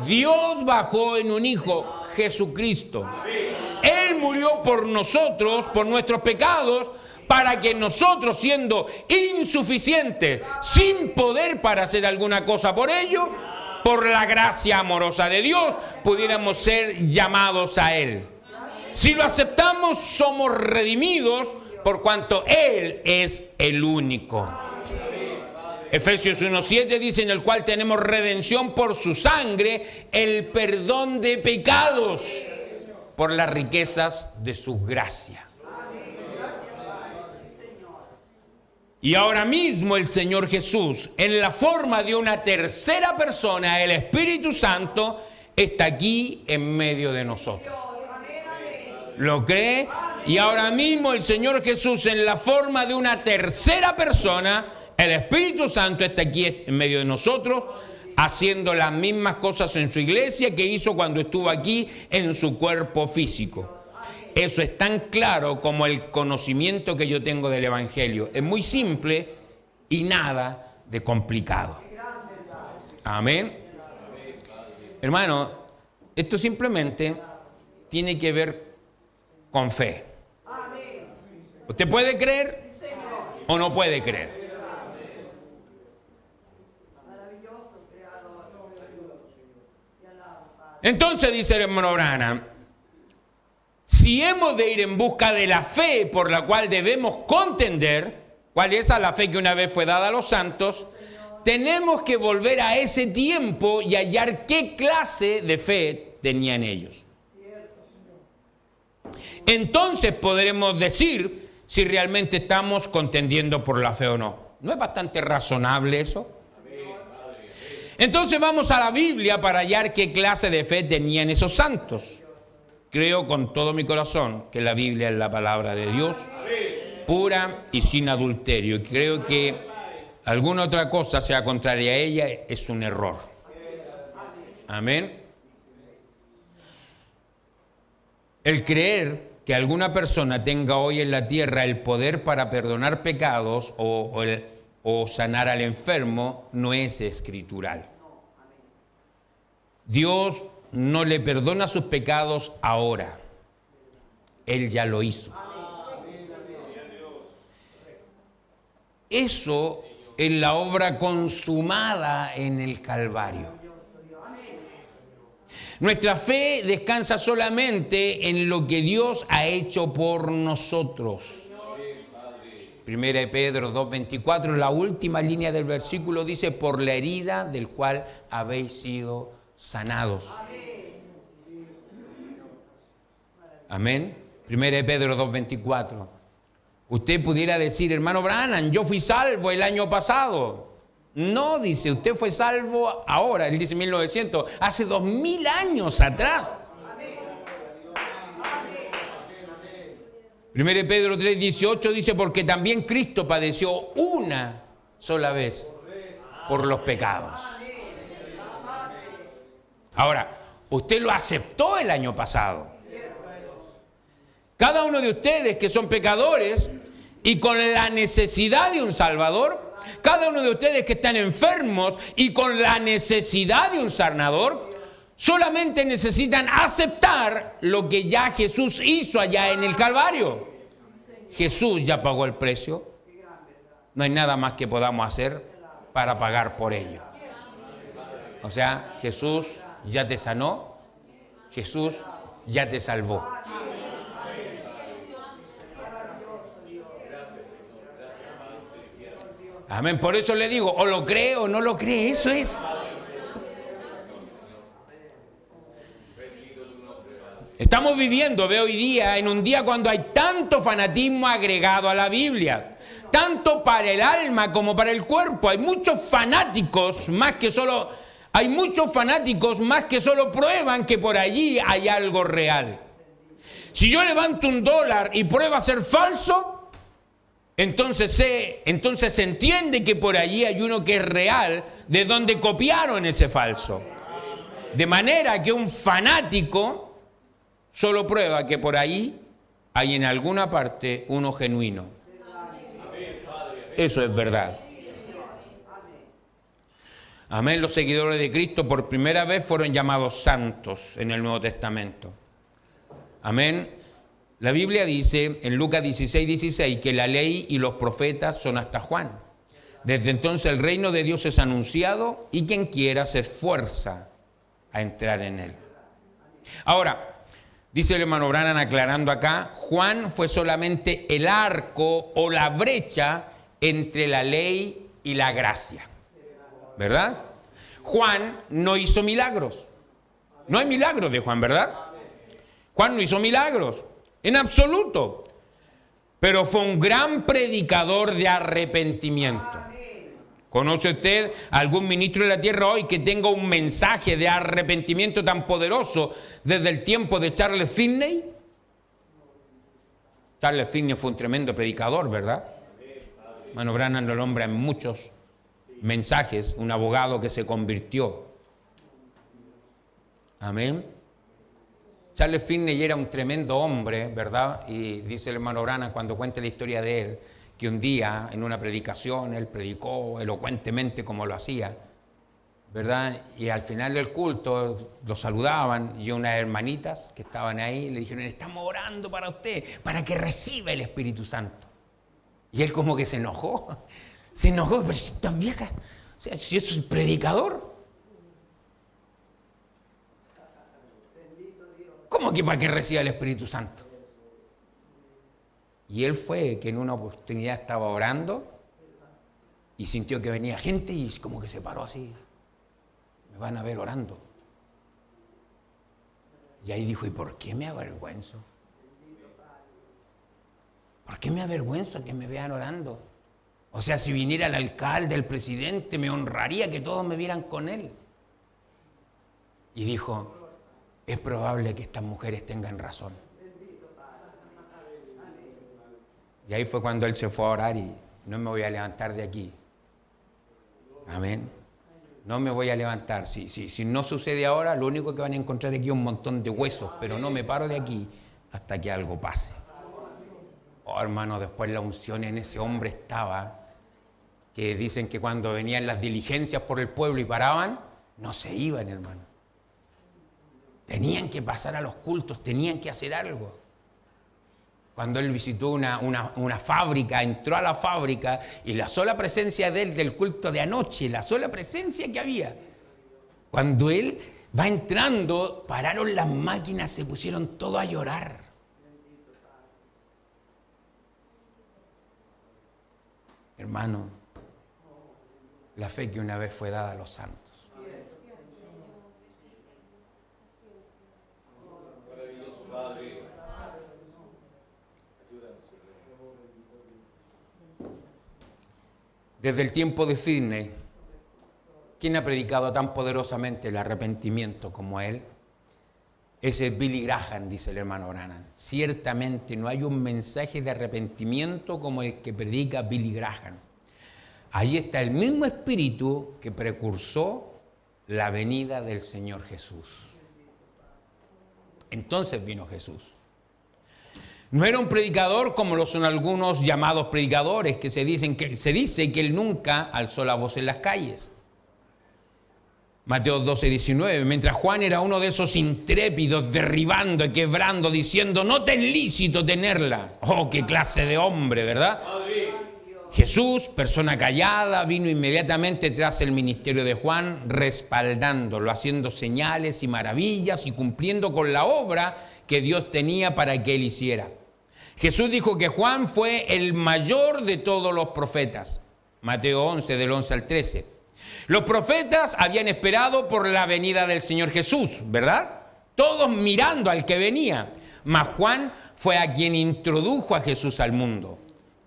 Dios bajó en un Hijo, Jesucristo. Él murió por nosotros, por nuestros pecados, para que nosotros, siendo insuficientes, sin poder para hacer alguna cosa por ello, por la gracia amorosa de Dios, pudiéramos ser llamados a Él. Si lo aceptamos, somos redimidos por cuanto Él es el único. Efesios 1:7 dice: en el cual tenemos redención por su sangre, el perdón de pecados, por las riquezas de su gracia. Y ahora mismo el Señor Jesús, en la forma de una tercera persona, el Espíritu Santo, está aquí en medio de nosotros. ¿Lo cree? Y ahora mismo el Señor Jesús, en la forma de una tercera persona, El Espíritu Santo está aquí en medio de nosotros, haciendo las mismas cosas en su iglesia que hizo cuando estuvo aquí en su cuerpo físico. Eso es tan claro como el conocimiento que yo tengo del Evangelio. Es muy simple y nada de complicado. Amén. Hermano, esto simplemente tiene que ver con fe. ¿Usted puede creer o no puede creer? Entonces dice el hermano Branham, si hemos de ir en busca de la fe por la cual debemos contender, ¿cuál es la fe que una vez fue dada a los santos? Tenemos que volver a ese tiempo y hallar qué clase de fe tenían ellos. Entonces podremos decir si realmente estamos contendiendo por la fe o no. ¿No es bastante razonable eso? Entonces vamos a la Biblia para hallar qué clase de fe tenían esos santos. Creo con todo mi corazón que la Biblia es la palabra de Dios, pura y sin adulterio. Y creo que alguna otra cosa sea contraria a ella es un error. Amén. El creer que alguna persona tenga hoy en la tierra el poder para perdonar pecados o sanar al enfermo no es escritural. Dios no le perdona sus pecados ahora. Él ya lo hizo. Eso es la obra consumada en el Calvario. Nuestra fe descansa solamente en lo que Dios ha hecho por nosotros. Primera de Pedro 2:24, la última línea del versículo dice, por la herida del cual habéis sido sanados. Amén. Primera de Pedro 2:24. Usted pudiera decir, hermano Branham, yo fui salvo el año pasado. No, dice, usted fue salvo ahora. Él dice 1900, hace 2000 años atrás. Primera de Pedro 3:18 dice, porque también Cristo padeció una sola vez por los pecados. Ahora, usted lo aceptó el año pasado. Cada uno de ustedes que son pecadores y con la necesidad de un Salvador, cada uno de ustedes que están enfermos y con la necesidad de un sanador, solamente necesitan aceptar lo que ya Jesús hizo allá en el Calvario. Jesús ya pagó el precio. No hay nada más que podamos hacer para pagar por ello. O sea, Jesús ya te sanó, Jesús ya te salvó. Amén, por eso le digo, o lo cree o no lo cree, eso es. Estamos viviendo, veo hoy día, en un día cuando hay tanto fanatismo agregado a la Biblia, tanto para el alma como para el cuerpo. Hay muchos fanáticos más que solo prueban que por allí hay algo real. Si yo levanto $1 y prueba a ser falso, entonces se entiende que por allí hay uno que es real, de donde copiaron ese falso. De manera que un fanático solo prueba que por ahí hay en alguna parte uno genuino. Eso es verdad. Amén. Los seguidores de Cristo por primera vez fueron llamados santos en el Nuevo Testamento. Amén. La Biblia dice en Lucas 16:16 que la ley y los profetas son hasta Juan. Desde entonces el reino de Dios es anunciado y quien quiera se esfuerza a entrar en él. Ahora, dice el hermano Branham aclarando acá, Juan fue solamente el arco o la brecha entre la ley y la gracia. ¿Verdad? Juan no hizo milagros. No hay milagros de Juan, ¿verdad? Juan no hizo milagros. En absoluto. Pero fue un gran predicador de arrepentimiento. ¿Conoce usted algún ministro de la tierra hoy que tenga un mensaje de arrepentimiento tan poderoso desde el tiempo de Charles Finney? Charles Finney fue un tremendo predicador, ¿verdad? Hermano Branham lo nombra en muchos mensajes, un abogado que se convirtió. Amén. Charles Finney era un tremendo hombre, ¿verdad? Y dice el hermano Branham cuando cuenta la historia de él, que un día en una predicación él predicó elocuentemente como lo hacía, ¿verdad? Y al final del culto lo saludaban y unas hermanitas que estaban ahí le dijeron: estamos orando para usted, para que reciba el Espíritu Santo. Y él como que se enojó, pero si estás vieja, o sea, si yo soy predicador. ¿Cómo que para que reciba el Espíritu Santo? Y él fue que en una oportunidad estaba orando y sintió que venía gente y como que se paró así. Me van a ver orando. Y ahí dijo: ¿y por qué me avergüenzo? ¿Por qué me avergüenzo que me vean orando? O sea, si viniera el alcalde, el presidente, me honraría que todos me vieran con él. Y dijo: es probable que estas mujeres tengan razón. Y ahí fue cuando él se fue a orar y: no me voy a levantar de aquí. Amén. No me voy a levantar. Si no sucede ahora, lo único que van a encontrar aquí es un montón de huesos, pero no me paro de aquí hasta que algo pase. Oh, hermano, después la unción en ese hombre estaba, que dicen que cuando venían las diligencias por el pueblo y paraban, no se iban, hermano. Tenían que pasar a los cultos, tenían que hacer algo. Cuando él visitó una fábrica, entró a la fábrica y la sola presencia de él del culto de anoche, la sola presencia que había, cuando él va entrando, pararon las máquinas, se pusieron todos a llorar. Hermano, la fe que una vez fue dada a los santos. Desde el tiempo de Finney, ¿quién ha predicado tan poderosamente el arrepentimiento como él? Ese es Billy Graham, dice el hermano Branham. Ciertamente no hay un mensaje de arrepentimiento como el que predica Billy Graham. Ahí está el mismo espíritu que precursó la venida del Señor Jesús. Entonces vino Jesús. No era un predicador como lo son algunos llamados predicadores, que se dice que él nunca alzó la voz en las calles. Mateo 12:19, mientras Juan era uno de esos intrépidos, derribando y quebrando, diciendo: no te es lícito tenerla. Oh, qué clase de hombre, ¿verdad? Jesús, persona callada, vino inmediatamente tras el ministerio de Juan, respaldándolo, haciendo señales y maravillas y cumpliendo con la obra que Dios tenía para que él hiciera. Jesús dijo que Juan fue el mayor de todos los profetas. Mateo 11, del 11 al 13. Los profetas habían esperado por la venida del Señor Jesús, ¿verdad? Todos mirando al que venía. Mas Juan fue a quien introdujo a Jesús al mundo.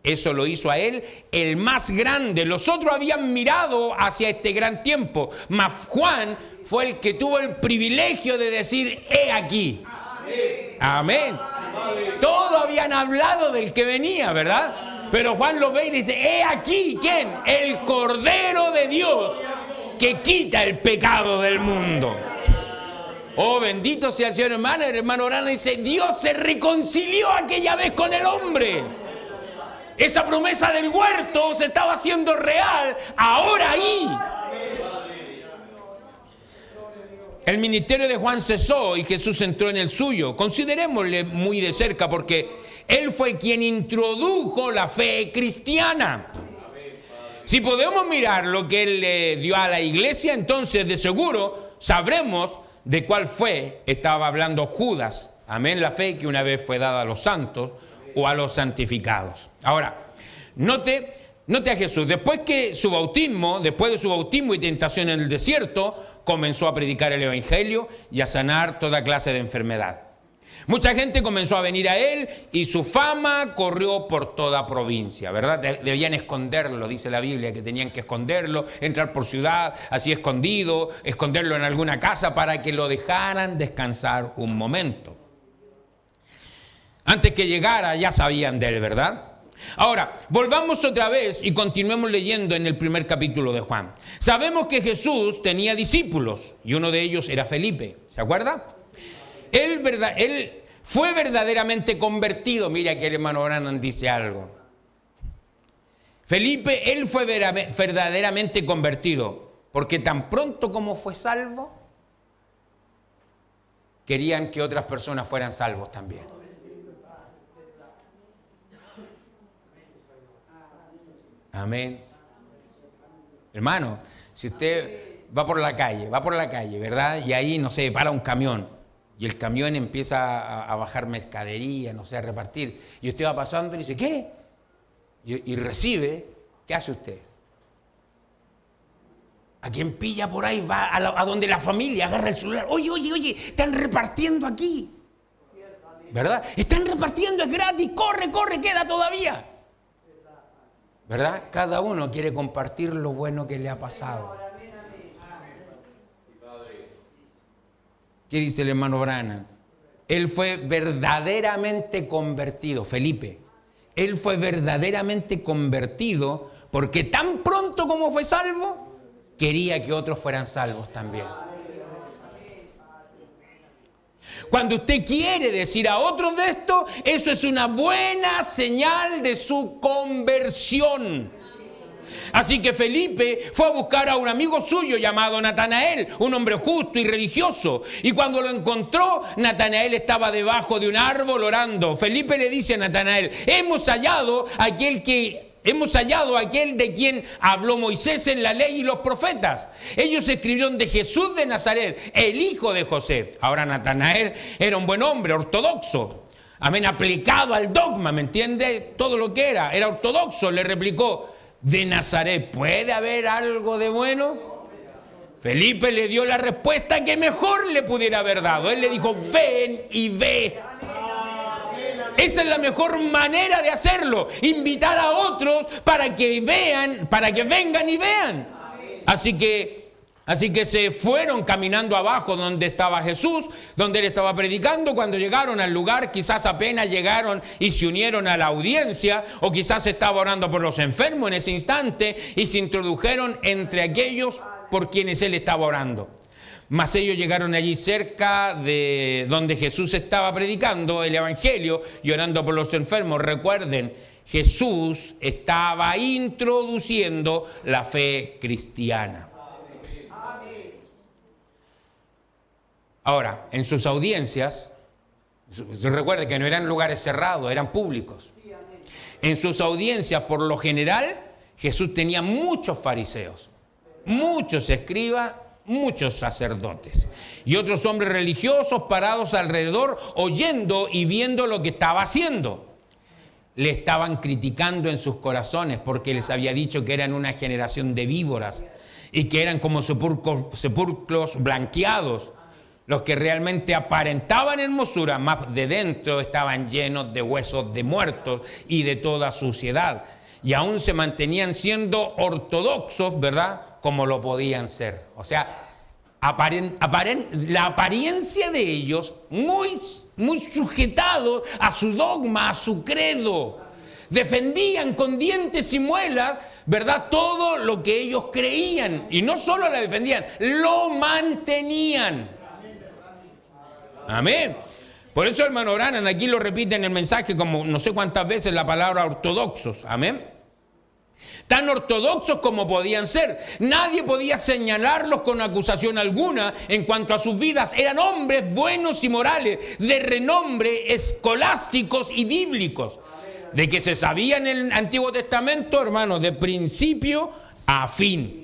Eso lo hizo a él el más grande. Los otros habían mirado hacia este gran tiempo. Mas Juan fue el que tuvo el privilegio de decir: he aquí. Amén. Todos habían hablado del que venía, ¿verdad? Pero Juan lo ve y dice: he aquí, ¿quién? El Cordero de Dios que quita el pecado del mundo. Oh, bendito sea el Señor, hermano. El hermano Branham dice: Dios se reconcilió aquella vez con el hombre. Esa promesa del huerto se estaba haciendo real ahora ahí. El ministerio de Juan cesó y Jesús entró en el suyo. Considerémosle muy de cerca porque él fue quien introdujo la fe cristiana. Si podemos mirar lo que él le dio a la iglesia, entonces de seguro sabremos de cuál fe estaba hablando Judas. Amén, la fe que una vez fue dada a los santos o a los santificados. Ahora, note a Jesús. Después de su bautismo y tentación en el desierto, comenzó a predicar el evangelio y a sanar toda clase de enfermedad. Mucha gente comenzó a venir a él y su fama corrió por toda provincia, ¿verdad? Debían esconderlo, dice la Biblia, que tenían que esconderlo, entrar por ciudad, así escondido, esconderlo en alguna casa para que lo dejaran descansar un momento. Antes que llegara ya sabían de él, ¿verdad? Ahora, volvamos otra vez y continuemos leyendo en el primer capítulo de Juan. Sabemos que Jesús tenía discípulos y uno de ellos era Felipe. ¿Se acuerda? Él fue verdaderamente convertido. Mira que el hermano Branham dice algo. Felipe, él fue verdaderamente convertido, porque tan pronto como fue salvo, querían que otras personas fueran salvos también. Amén. Hermano, si usted va por la calle, ¿verdad? Y ahí, no sé, para un camión, y el camión empieza a bajar mercadería, no sé, a repartir, y usted va pasando y dice, ¿qué? Y recibe, ¿qué hace usted? A quien pilla por ahí va a donde la familia agarra el celular. Oye, están repartiendo aquí. ¿Verdad? Están repartiendo, es gratis, corre, queda todavía. ¿Verdad? Cada uno quiere compartir lo bueno que le ha pasado. ¿Qué dice el hermano Branham? Él fue verdaderamente convertido, Felipe. Él fue verdaderamente convertido porque tan pronto como fue salvo, quería que otros fueran salvos también. Cuando usted quiere decir a otros de esto, eso es una buena señal de su conversión. Así que Felipe fue a buscar a un amigo suyo llamado Natanael, un hombre justo y religioso. Y cuando lo encontró, Natanael estaba debajo de un árbol orando. Felipe le dice a Natanael, hemos hallado aquel de quien habló Moisés en la ley y los profetas. Ellos escribieron de Jesús de Nazaret, el hijo de José. Ahora Natanael era un buen hombre, ortodoxo. Amén, aplicado al dogma, ¿me entiende? Todo lo que era ortodoxo. Le replicó, ¿de Nazaret puede haber algo de bueno? Felipe le dio la respuesta que mejor le pudiera haber dado. Él le dijo, ven y ve. Esa es la mejor manera de hacerlo, invitar a otros para que vean, para que vengan y vean. Así que se fueron caminando abajo donde estaba Jesús, donde él estaba predicando. Cuando llegaron al lugar, quizás apenas llegaron y se unieron a la audiencia, o quizás estaba orando por los enfermos en ese instante y se introdujeron entre aquellos por quienes él estaba orando. Mas ellos llegaron allí cerca de donde Jesús estaba predicando el evangelio y orando por los enfermos. Recuerden, Jesús estaba introduciendo la fe cristiana. Ahora, en sus audiencias, recuerden que no eran lugares cerrados, eran públicos. En sus audiencias, por lo general, Jesús tenía muchos fariseos, muchos escribas, muchos sacerdotes y otros hombres religiosos parados alrededor oyendo y viendo lo que estaba haciendo. Le estaban criticando en sus corazones porque les había dicho que eran una generación de víboras y que eran como sepulcros blanqueados. Los que realmente aparentaban hermosura, más de dentro estaban llenos de huesos de muertos y de toda suciedad. Y aún se mantenían siendo ortodoxos, ¿verdad?, como lo podían ser. O sea, la apariencia de ellos muy sujetados a su dogma, a su credo. Defendían con dientes y muelas, ¿verdad?, todo lo que ellos creían. Y no solo la defendían, lo mantenían. Amén. Por eso, hermano Branham, aquí lo repite en el mensaje como no sé cuántas veces la palabra ortodoxos. Amén. Tan ortodoxos como podían ser. Nadie podía señalarlos con acusación alguna en cuanto a sus vidas. Eran hombres buenos y morales, de renombre, escolásticos y bíblicos. De que se sabía en el Antiguo Testamento, hermano, de principio a fin.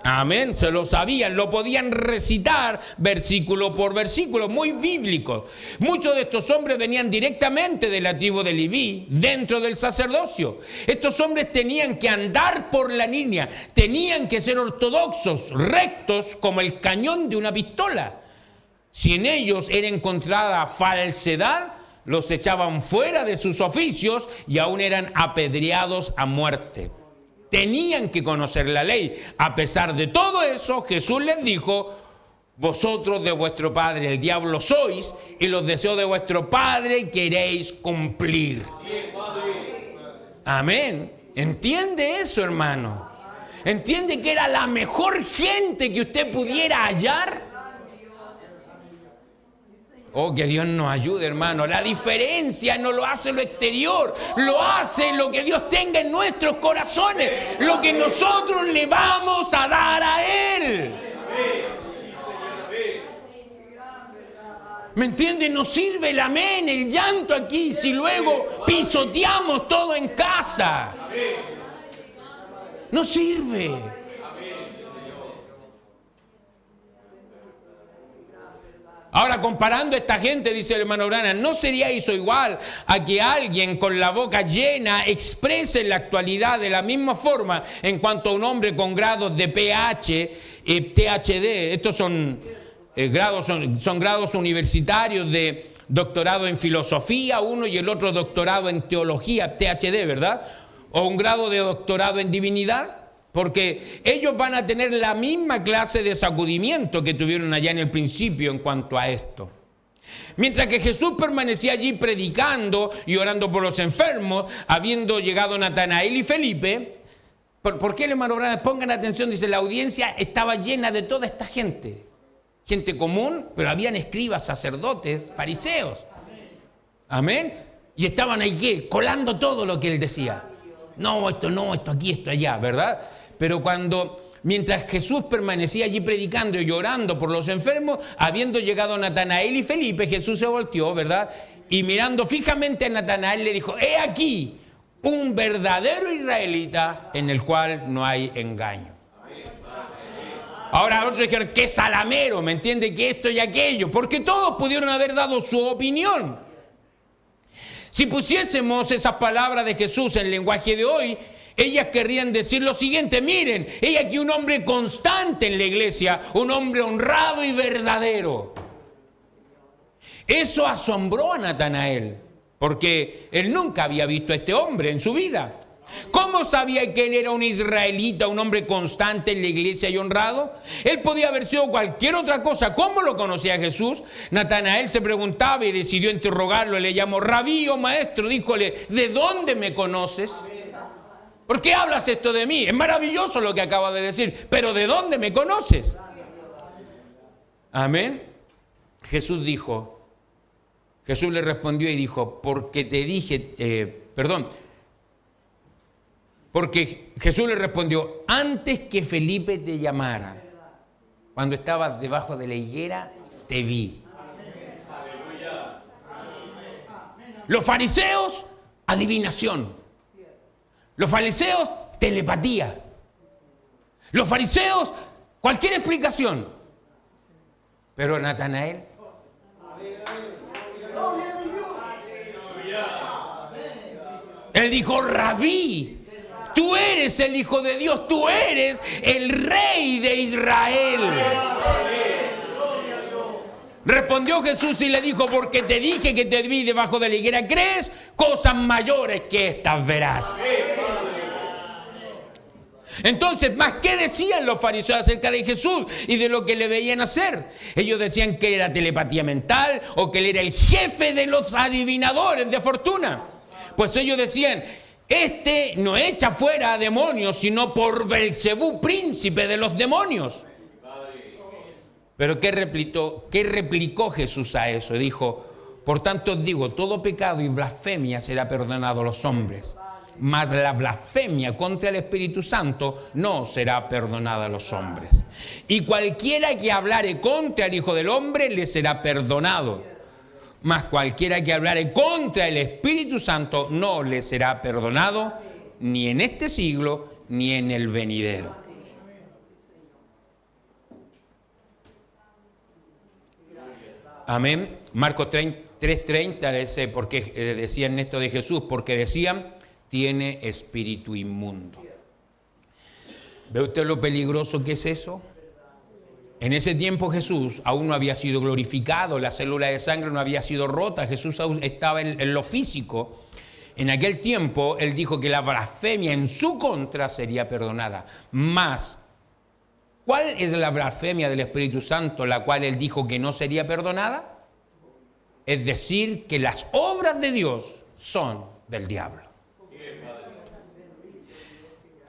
Amén, se lo sabían, lo podían recitar versículo por versículo, muy bíblico. Muchos de estos hombres venían directamente de la tribu de Leví, dentro del sacerdocio. Estos hombres tenían que andar por la línea, tenían que ser ortodoxos, rectos como el cañón de una pistola. Si en ellos era encontrada falsedad, los echaban fuera de sus oficios y aún eran apedreados a muerte. Tenían que conocer la ley. A pesar de todo eso, Jesús les dijo, vosotros de vuestro padre el diablo sois, y los deseos de vuestro padre queréis cumplir. Amén. ¿Entiende eso, hermano? ¿Entiende que era la mejor gente que usted pudiera hallar? Oh, que Dios nos ayude, hermano. La diferencia no lo hace lo exterior, lo hace lo que Dios tenga en nuestros corazones, lo que nosotros le vamos a dar a Él. ¿Me entiende? No sirve el amén, el llanto aquí, si luego pisoteamos todo en casa. No sirve. Ahora, comparando a esta gente, dice el hermano Branham, ¿no sería eso igual a que alguien con la boca llena exprese la actualidad de la misma forma en cuanto a un hombre con grados de PH y THD? Estos son grados universitarios de doctorado en filosofía, uno, y el otro doctorado en teología, THD, ¿verdad? O un grado de doctorado en divinidad. Porque ellos van a tener la misma clase de sacudimiento que tuvieron allá en el principio en cuanto a esto. Mientras que Jesús permanecía allí predicando y orando por los enfermos, habiendo llegado Natanael y Felipe, ¿por qué, hermano Branham? Pongan atención, dice, la audiencia estaba llena de toda esta gente. Gente común, pero habían escribas, sacerdotes, fariseos. Amén. Y estaban ahí, ¿qué? Colando todo lo que él decía. No, esto aquí, esto allá, ¿verdad? Pero mientras Jesús permanecía allí predicando y orando por los enfermos, habiendo llegado Natanael y Felipe, Jesús se volteó, ¿verdad? Y mirando fijamente a Natanael le dijo, he aquí un verdadero israelita en el cual no hay engaño. Ahora otros dijeron, qué salamero, ¿me entiende? Que esto y aquello, porque todos pudieron haber dado su opinión. Si pusiésemos esas palabras de Jesús en el lenguaje de hoy, ellas querrían decir lo siguiente, miren, he aquí un hombre constante en la iglesia, un hombre honrado y verdadero. Eso asombró a Natanael, porque él nunca había visto a este hombre en su vida. ¿Cómo sabía que él era un israelita, un hombre constante en la iglesia y honrado? Él podía haber sido cualquier otra cosa. ¿Cómo lo conocía Jesús? Natanael se preguntaba y decidió interrogarlo. Le llamó Rabí, o maestro. Díjole, ¿de dónde me conoces? ¿Por qué hablas esto de mí? Es maravilloso lo que acaba de decir, pero ¿de dónde me conoces? Amén. Jesús le respondió y dijo, porque Jesús le respondió, antes que Felipe te llamara, cuando estabas debajo de la higuera, te vi. Los fariseos, adivinación. Los fariseos, telepatía. Los fariseos, cualquier explicación. Pero Natanael, él dijo, Rabí, tú eres el Hijo de Dios, tú eres el Rey de Israel. Respondió Jesús y le dijo, porque te dije que te vi debajo de la higuera, ¿crees? Cosas mayores que estas verás. Entonces, ¿más qué decían los fariseos acerca de Jesús y de lo que le veían hacer? Ellos decían que era telepatía mental o que él era el jefe de los adivinadores de fortuna. Pues ellos decían, este no echa fuera a demonios, sino por Belcebú, príncipe de los demonios. Pero ¿qué replicó Jesús a eso? Dijo, por tanto os digo, todo pecado y blasfemia será perdonado a los hombres, mas la blasfemia contra el Espíritu Santo no será perdonada a los hombres. Y cualquiera que hablare contra el Hijo del Hombre le será perdonado, mas cualquiera que hablare contra el Espíritu Santo no le será perdonado, ni en este siglo, ni en el venidero. Amén. Marcos 3:30 dice, porque decían esto de Jesús, porque decían, tiene espíritu inmundo. ¿Ve usted lo peligroso que es eso? En ese tiempo Jesús aún no había sido glorificado, la célula de sangre no había sido rota, Jesús aún estaba en lo físico. En aquel tiempo él dijo que la blasfemia en su contra sería perdonada. Mas, ¿cuál es la blasfemia del Espíritu Santo, la cual él dijo que no sería perdonada? Es decir, que las obras de Dios son del diablo.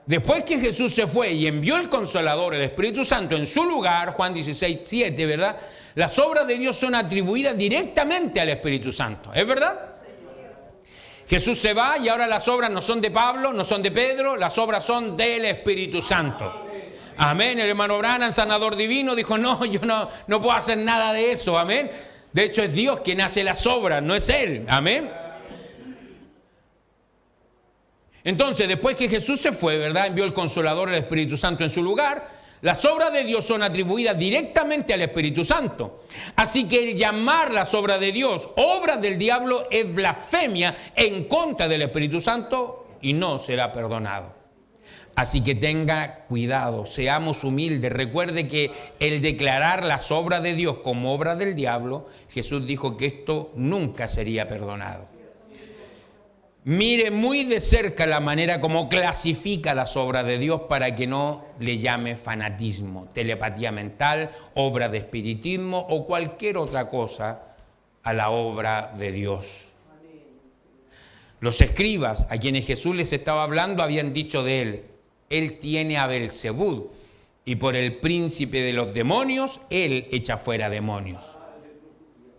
Después que Jesús se fue y envió el Consolador, el Espíritu Santo, en su lugar, Juan 16:7, ¿verdad? Las obras de Dios son atribuidas directamente al Espíritu Santo. ¿Es verdad? Jesús se va y ahora las obras no son de Pablo, no son de Pedro, las obras son del Espíritu Santo. Amén. El hermano Branham, sanador divino, dijo, no, yo no puedo hacer nada de eso. Amén. De hecho es Dios quien hace las obras, no es Él. Amén. Entonces, después que Jesús se fue, ¿verdad? Envió el Consolador, el Espíritu Santo en su lugar. Las obras de Dios son atribuidas directamente al Espíritu Santo. Así que el llamar las obras de Dios obras del diablo es blasfemia en contra del Espíritu Santo y no será perdonado. Así que tenga cuidado, seamos humildes. Recuerde que el declarar las obras de Dios como obras del diablo, Jesús dijo que esto nunca sería perdonado. Mire muy de cerca la manera como clasifica las obras de Dios para que no le llame fanatismo, telepatía mental, obra de espiritismo o cualquier otra cosa a la obra de Dios. Los escribas a quienes Jesús les estaba hablando habían dicho de él, él tiene a Belzebú y por el príncipe de los demonios, él echa fuera demonios.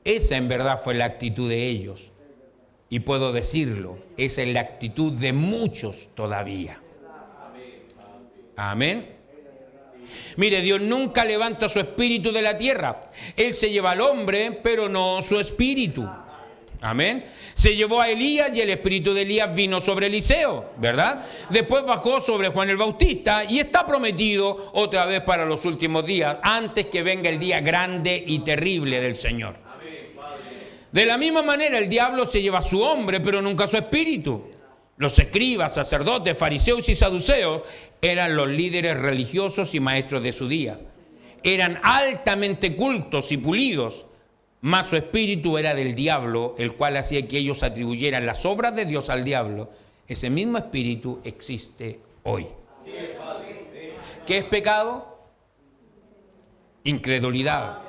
Esa en verdad fue la actitud de ellos. Y puedo decirlo, esa es la actitud de muchos todavía. Amén. Mire, Dios nunca levanta su espíritu de la tierra. Él se lleva al hombre, pero no su espíritu. Amén. Se llevó a Elías y el espíritu de Elías vino sobre Eliseo, ¿verdad? Después bajó sobre Juan el Bautista y está prometido otra vez para los últimos días, antes que venga el día grande y terrible del Señor. De la misma manera el diablo se lleva a su hombre, pero nunca a su espíritu. Los escribas, sacerdotes, fariseos y saduceos eran los líderes religiosos y maestros de su día. Eran altamente cultos y pulidos, mas su espíritu era del diablo, el cual hacía que ellos atribuyeran las obras de Dios al diablo. Ese mismo espíritu existe hoy. ¿Qué es pecado? Incredulidad.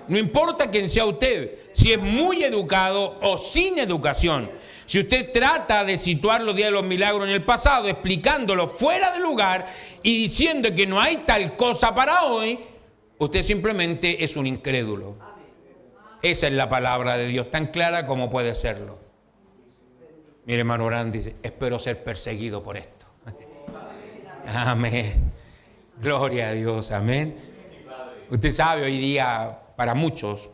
No importa quién sea usted, si es muy educado o sin educación. Si usted trata de situar los días de los milagros en el pasado, explicándolo fuera de lugar y diciendo que no hay tal cosa para hoy, usted simplemente es un incrédulo. Esa es la palabra de Dios, tan clara como puede serlo. Mire, hermano Branham dice, espero ser perseguido por esto. Amén. Gloria a Dios, amén. Usted sabe, hoy día, para muchos,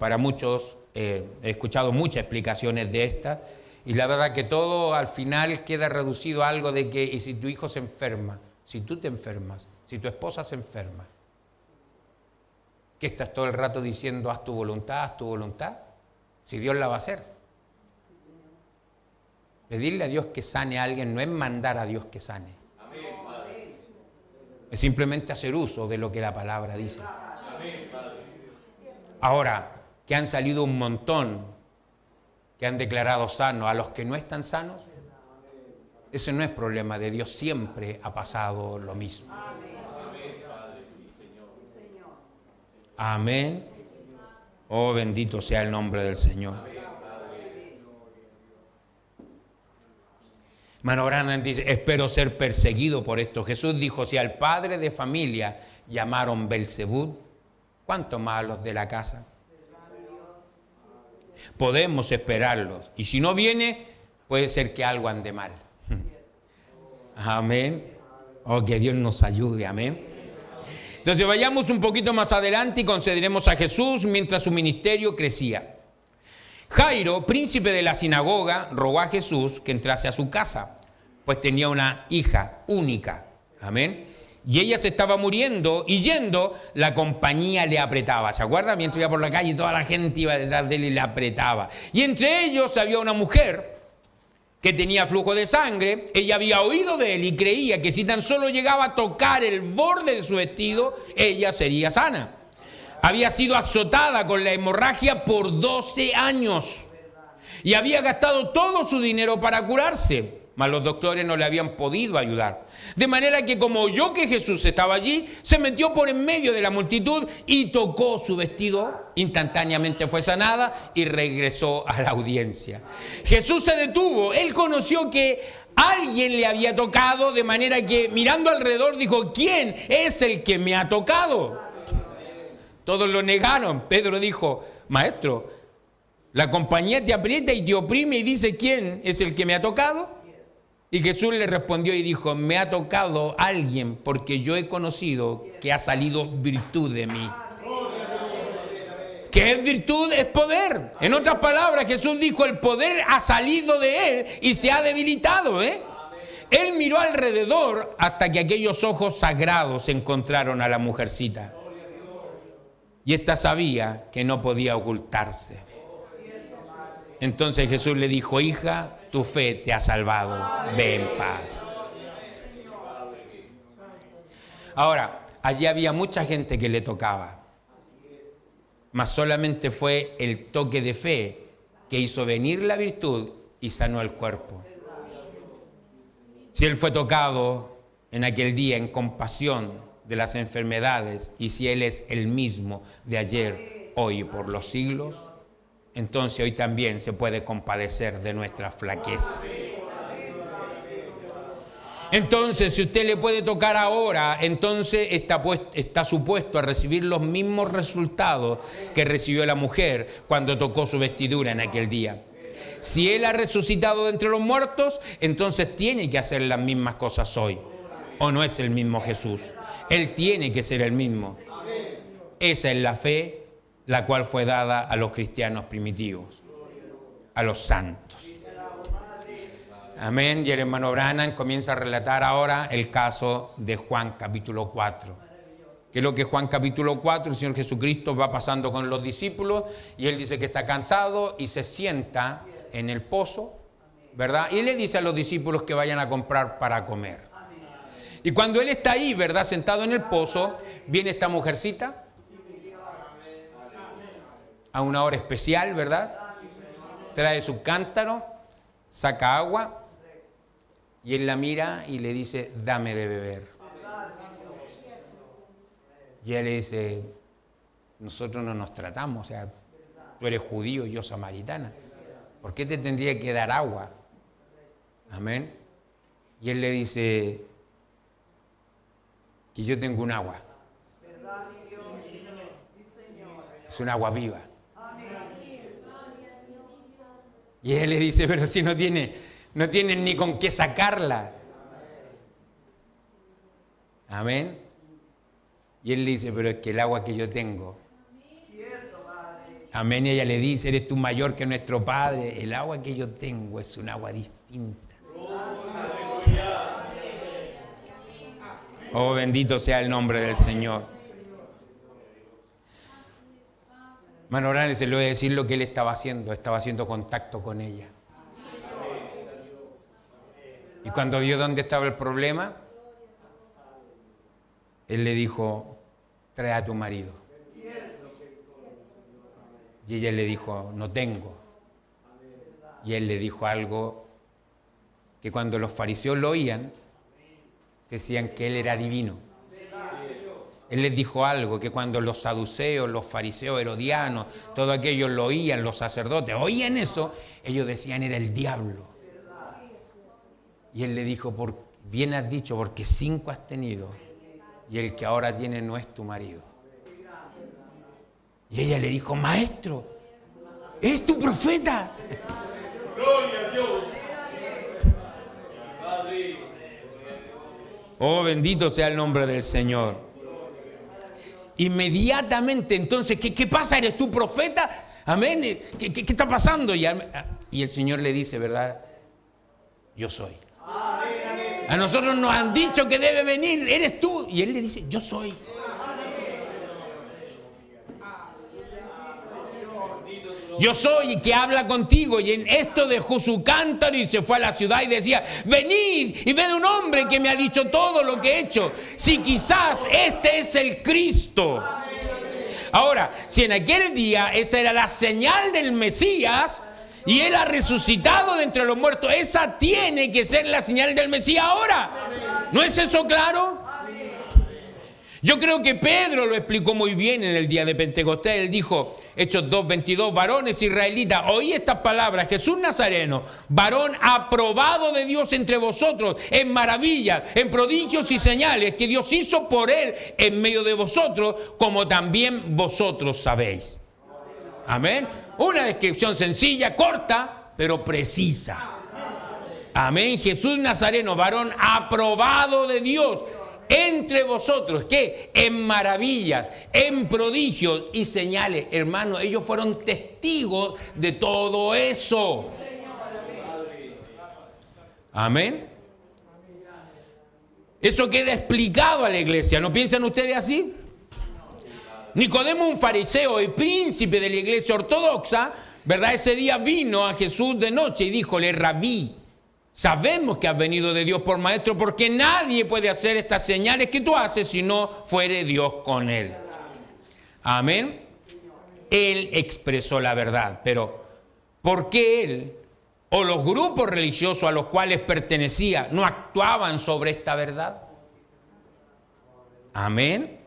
he escuchado muchas explicaciones de estas, y la verdad que todo al final queda reducido a algo de que, y si tu hijo se enferma, si tú te enfermas, si tu esposa se enferma, ¿qué estás todo el rato diciendo, haz tu voluntad, si Dios la va a hacer? Pedirle a Dios que sane a alguien no es mandar a Dios que sane. Es simplemente hacer uso de lo que la palabra dice. Ahora, que han salido un montón que han declarado sanos a los que no están sanos, ese no es problema de Dios, siempre ha pasado lo mismo. Amén. Oh, bendito sea el nombre del Señor. Hermano Branham dice, espero ser perseguido por esto. Jesús dijo, si al padre de familia llamaron Belzebú, ¿cuánto más a los de la casa? Podemos esperarlos. Y si no viene, puede ser que algo ande mal. Amén. Oh, que Dios nos ayude. Amén. Entonces vayamos un poquito más adelante y consideremos a Jesús mientras su ministerio crecía. Jairo, príncipe de la sinagoga, rogó a Jesús que entrase a su casa, pues tenía una hija única. Amén. Y ella se estaba muriendo y yendo, la compañía le apretaba. ¿Se acuerdan? Mientras iba por la calle, toda la gente iba detrás de él y le apretaba. Y entre ellos había una mujer que tenía flujo de sangre. Ella había oído de él y creía que si tan solo llegaba a tocar el borde de su vestido, ella sería sana. Había sido azotada con la hemorragia por 12 años y había gastado todo su dinero para curarse, mas los doctores no le habían podido ayudar. De manera que como oyó que Jesús estaba allí, se metió por en medio de la multitud y tocó su vestido. Instantáneamente fue sanada y regresó a la audiencia. Jesús se detuvo. Él conoció que Alguien le había tocado, de manera que mirando alrededor dijo, ¿quién es el que me ha tocado? Todos lo negaron. Pedro dijo, maestro, la compañía te aprieta y te oprime y dice, ¿quién es el que me ha tocado? Y Jesús le respondió y dijo, me ha tocado alguien porque yo he conocido que ha salido virtud de mí. ¿Qué es virtud? Es poder. En otras palabras, Jesús dijo, el poder ha salido de él y se ha debilitado. Él miró alrededor hasta que aquellos ojos sagrados encontraron a la mujercita. Y ésta sabía que no podía ocultarse. Entonces Jesús le dijo, hija, tu fe te ha salvado. Ve en paz. Ahora, allí había mucha gente que le tocaba. Mas solamente fue el toque de fe que hizo venir la virtud y sanó el cuerpo. Si él fue tocado en aquel día en compasión de las enfermedades y si él es el mismo de ayer, hoy y por los siglos, entonces hoy también se puede compadecer de nuestras flaquezas. Entonces, si usted le puede tocar ahora, entonces está supuesto a recibir los mismos resultados que recibió la mujer cuando tocó su vestidura en aquel día. Si él ha resucitado de entre los muertos, entonces tiene que hacer las mismas cosas hoy. ¿O no es el mismo Jesús? Él tiene que ser el mismo. Esa es la fe la cual fue dada a los cristianos primitivos, a los santos. Amén. Y el hermano Branham comienza a relatar ahora el caso de Juan capítulo 4. Que es lo que Juan capítulo 4, el Señor Jesucristo va pasando con los discípulos y él dice que está cansado y se sienta en el pozo, ¿verdad? Y le dice a los discípulos que vayan a comprar para comer. Y cuando él está ahí, ¿verdad? Sentado en el pozo, viene esta mujercita a una hora especial, ¿verdad? Trae su cántaro, saca agua. Y él la mira y le dice, dame de beber. Y él le dice, nosotros no nos tratamos, o sea, tú eres judío y yo samaritana. ¿Por qué te tendría que dar agua? Amén. Y él le dice, que yo tengo un agua. Es un agua viva. Y él le dice, pero si no tienen ni con qué sacarla. Amén. Y él le dice, pero es que el agua que yo tengo. Amén. Y ella le dice, eres tú mayor que nuestro Padre. El agua que yo tengo es un agua distinta. Oh, bendito sea el nombre del Señor. Hermano Branham se le voy a decir lo que él estaba haciendo contacto con ella. Y cuando vio dónde estaba el problema, él le dijo, trae a tu marido. Y ella le dijo, no tengo. Y él le dijo algo que cuando los fariseos lo oían, decían que él era divino. Él les dijo algo que cuando los saduceos, los fariseos, herodianos, todos aquellos lo oían, los sacerdotes, oían eso, ellos decían era el diablo. Y él le dijo, bien has dicho, porque 5 has tenido y el que ahora tiene no es tu marido. Y ella le dijo, maestro, ¿es tu profeta? Gloria a Dios. Oh, bendito sea el nombre del Señor. Inmediatamente, entonces, ¿qué pasa? ¿Eres tú profeta? Amén. ¿Qué está pasando? Y el Señor le dice, ¿verdad? Yo soy. A nosotros nos han dicho que debe venir, eres tú. Y él le dice, yo soy. Yo soy que habla contigo. Y en esto dejó su cántaro y se fue a la ciudad y decía, venid y ved un hombre que me ha dicho todo lo que he hecho. Si quizás este es el Cristo. Ahora, si en aquel día esa era la señal del Mesías y él ha resucitado de entre los muertos, esa tiene que ser la señal del Mesías ahora. ¿No es eso claro? Yo creo que Pedro lo explicó muy bien en el día de Pentecostés. Él dijo, Hechos 2:22, varones israelitas, oí estas palabras, Jesús Nazareno, varón aprobado de Dios entre vosotros, en maravillas, en prodigios y señales que Dios hizo por él en medio de vosotros, como también vosotros sabéis. Amén. Una descripción sencilla, corta, pero precisa. Amén. Jesús Nazareno, varón aprobado de Dios entre vosotros, que en maravillas, en prodigios y señales. Hermanos, ellos fueron testigos de todo eso. Amén. Eso queda explicado a la iglesia. ¿No piensan ustedes así? Nicodemo, un fariseo y príncipe de la iglesia ortodoxa, ¿verdad? Ese día vino a Jesús de noche y díjole: Rabí, sabemos que has venido de Dios por maestro, porque nadie puede hacer estas señales que tú haces si no fuere Dios con él. Amén. Él expresó la verdad, pero ¿por qué él o los grupos religiosos a los cuales pertenecía no actuaban sobre esta verdad? Amén.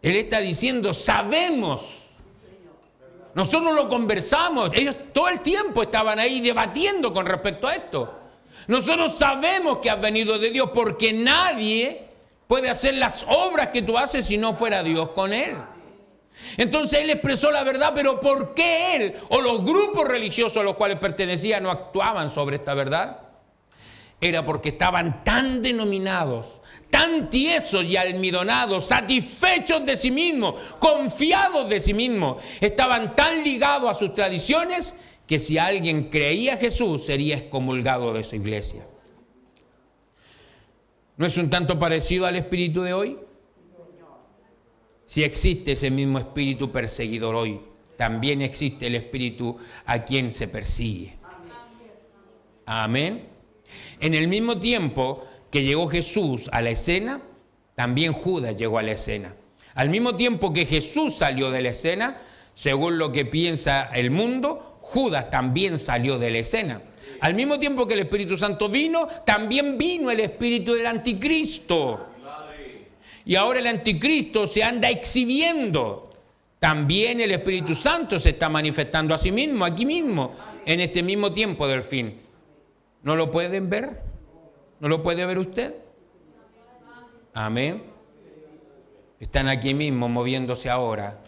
Él está diciendo, sabemos. Nosotros lo conversamos. Ellos todo el tiempo estaban ahí debatiendo con respecto a esto. Nosotros sabemos que has venido de Dios, porque nadie puede hacer las obras que tú haces si no fuera Dios con él. Entonces él expresó la verdad, pero ¿por qué él o los grupos religiosos a los cuales pertenecía no actuaban sobre esta verdad? Era porque estaban tan denominados, tan tiesos y almidonados, satisfechos de sí mismos, confiados de sí mismos. Estaban tan ligados a sus tradiciones que si alguien creía a Jesús sería excomulgado de su iglesia. ¿No es un tanto parecido al espíritu de hoy? Si existe ese mismo espíritu perseguidor hoy, también existe el espíritu a quien se persigue. Amén. En el mismo tiempo que llegó Jesús a la escena, también Judas llegó a la escena. Al mismo tiempo que Jesús salió de la escena, según lo que piensa el mundo, Judas también salió de la escena. Al mismo tiempo que el Espíritu Santo vino, también vino el espíritu del anticristo. Y ahora el anticristo se anda exhibiendo. También el Espíritu Santo se está manifestando a sí mismo, aquí mismo, en este mismo tiempo del fin. ¿No lo pueden ver? ¿No lo puede ver usted? Amén. Están aquí mismo moviéndose ahora.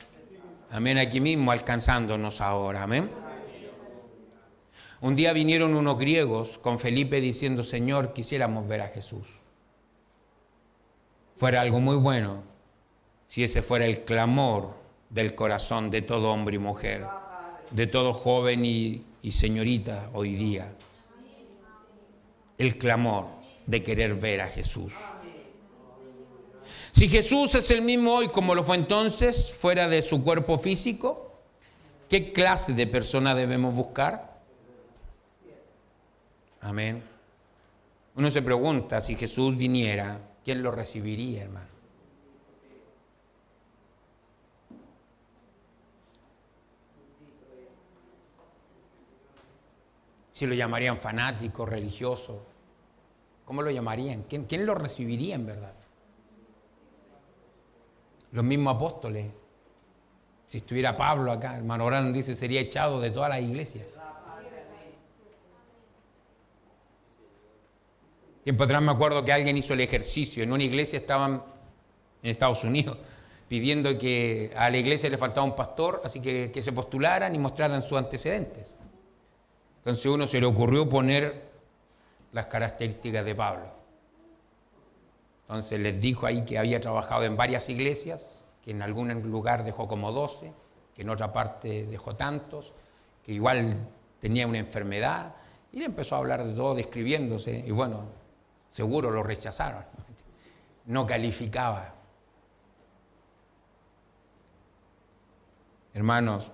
Amén, aquí mismo alcanzándonos ahora. Amén. Un día vinieron unos griegos con Felipe diciendo: Señor, quisiéramos ver a Jesús. Fuera algo muy bueno si ese fuera el clamor del corazón de todo hombre y mujer, de todo joven y señorita hoy día. El clamor de querer ver a Jesús. Si Jesús es el mismo hoy como lo fue entonces, fuera de su cuerpo físico, ¿qué clase de persona debemos buscar? Amén. Uno se pregunta, si Jesús viniera, ¿quién lo recibiría, hermano? Si lo llamarían fanático, religioso, ¿cómo lo llamarían? ¿Quién lo recibiría en verdad? Los mismos apóstoles. Si estuviera Pablo acá, hermano Orán dice, sería echado de todas las iglesias. Tiempo atrás me acuerdo que alguien hizo el ejercicio. En una iglesia estaban en Estados Unidos pidiendo que a la iglesia le faltaba un pastor, así que se postularan y mostraran sus antecedentes. Entonces uno se le ocurrió poner las características de Pablo. Entonces les dijo ahí que había trabajado en varias iglesias, que en algún lugar dejó como 12, que en otra parte dejó tantos, que igual tenía una enfermedad, y le empezó a hablar de todo, describiéndose, y bueno, seguro lo rechazaron, no calificaba. Hermanos,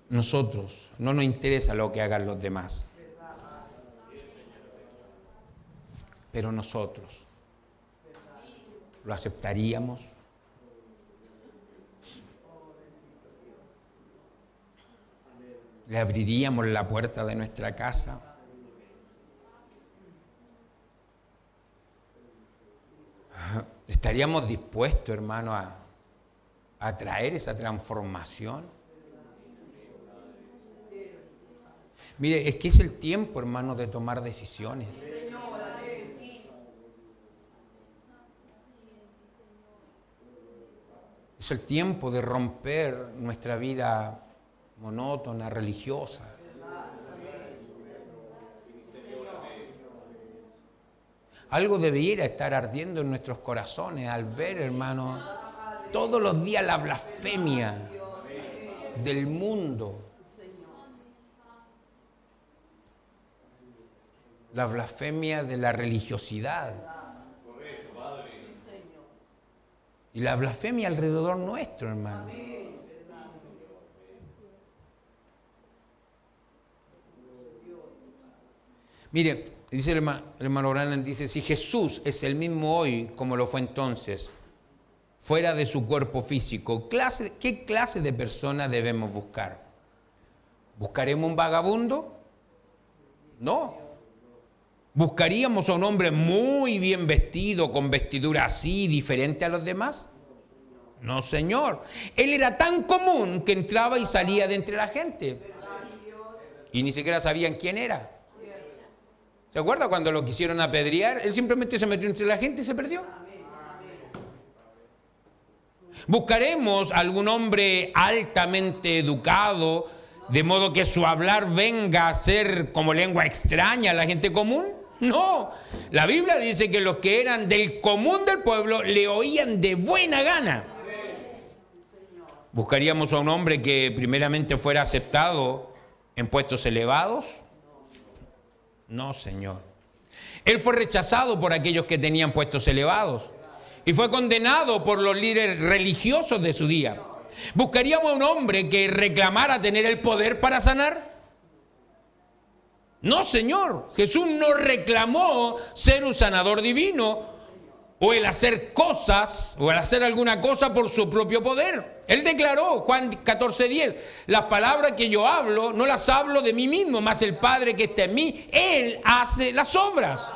nosotros no nos interesa lo que hagan los demás, pero nosotros lo aceptaríamos. ¿Le abriríamos la puerta de nuestra casa? ¿Estaríamos dispuestos, hermano, a traer esa transformación? Mire, es que es el tiempo, hermano, de tomar decisiones. Es el tiempo de romper nuestra vida monótona, religiosa. Algo debiera estar ardiendo en nuestros corazones al ver, hermano, todos los días la blasfemia del mundo. La blasfemia de la religiosidad. Y la blasfemia alrededor nuestro, hermano. Mire, dice el hermano Branham, dice, si Jesús es el mismo hoy como lo fue entonces, fuera de su cuerpo físico, ¿qué clase de persona debemos buscar? ¿Buscaremos un vagabundo? No. ¿Buscaríamos a un hombre muy bien vestido, con vestidura así, diferente a los demás? No, señor. Él era tan común que entraba y salía de entre la gente. Y ni siquiera sabían quién era. ¿Se acuerda cuando lo quisieron apedrear? Él simplemente se metió entre la gente y se perdió. ¿Buscaremos algún hombre altamente educado, de modo que su hablar venga a ser como lengua extraña a la gente común? No, la Biblia dice que los que eran del común del pueblo le oían de buena gana. ¿Buscaríamos a un hombre que primeramente fuera aceptado en puestos elevados? No, señor. Él fue rechazado por aquellos que tenían puestos elevados y fue condenado por los líderes religiosos de su día. ¿Buscaríamos a un hombre que reclamara tener el poder para sanar? No, señor. Jesús no reclamó ser un sanador divino o el hacer cosas o el hacer alguna cosa por su propio poder. Él declaró, Juan 14:10, las palabras que yo hablo, no las hablo de mí mismo, mas el Padre que está en mí, Él hace las obras.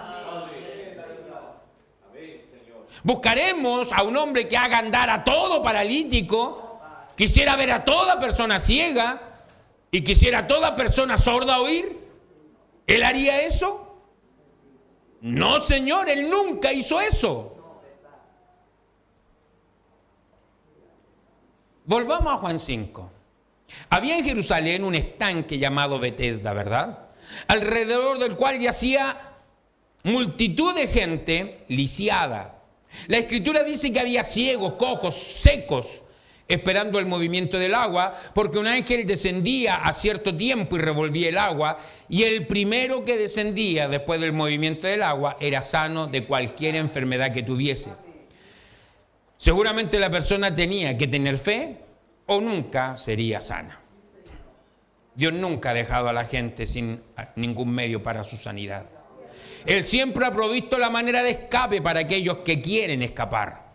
Buscaremos a un hombre que haga andar a todo paralítico, quisiera ver a toda persona ciega y quisiera a toda persona sorda oír. ¿Él haría eso? No, señor, Él nunca hizo eso. Volvamos a Juan 5. Había en Jerusalén un estanque llamado Betesda, ¿verdad? Alrededor del cual yacía multitud de gente lisiada. La Escritura dice que había ciegos, cojos, secos, esperando el movimiento del agua, porque un ángel descendía a cierto tiempo y revolvía el agua, y el primero que descendía después del movimiento del agua era sano de cualquier enfermedad que tuviese. Seguramente la persona tenía que tener fe o nunca sería sana. Dios nunca ha dejado a la gente sin ningún medio para su sanidad. Él siempre ha provisto la manera de escape para aquellos que quieren escapar.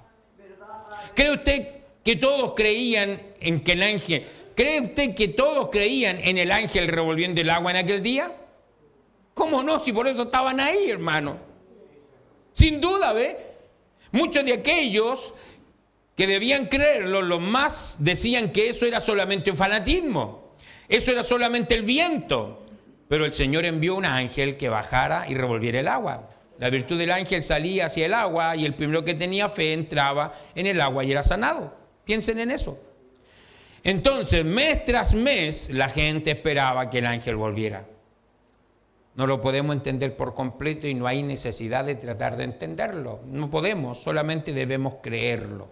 ¿Cree usted que todos creían en que el ángel... ¿Cree usted que todos creían en el ángel revolviendo el agua en aquel día? ¿Cómo no? Si por eso estaban ahí, hermano. Sin duda, ¿ve? Muchos de aquellos que debían creerlo, los más decían que eso era solamente un fanatismo. Eso era solamente el viento. Pero el Señor envió un ángel que bajara y revolviera el agua. La virtud del ángel salía hacia el agua y el primero que tenía fe entraba en el agua y era sanado. Piensen en eso. Entonces, mes tras mes, la gente esperaba que el ángel volviera. No lo podemos entender por completo y no hay necesidad de tratar de entenderlo. No podemos, solamente debemos creerlo.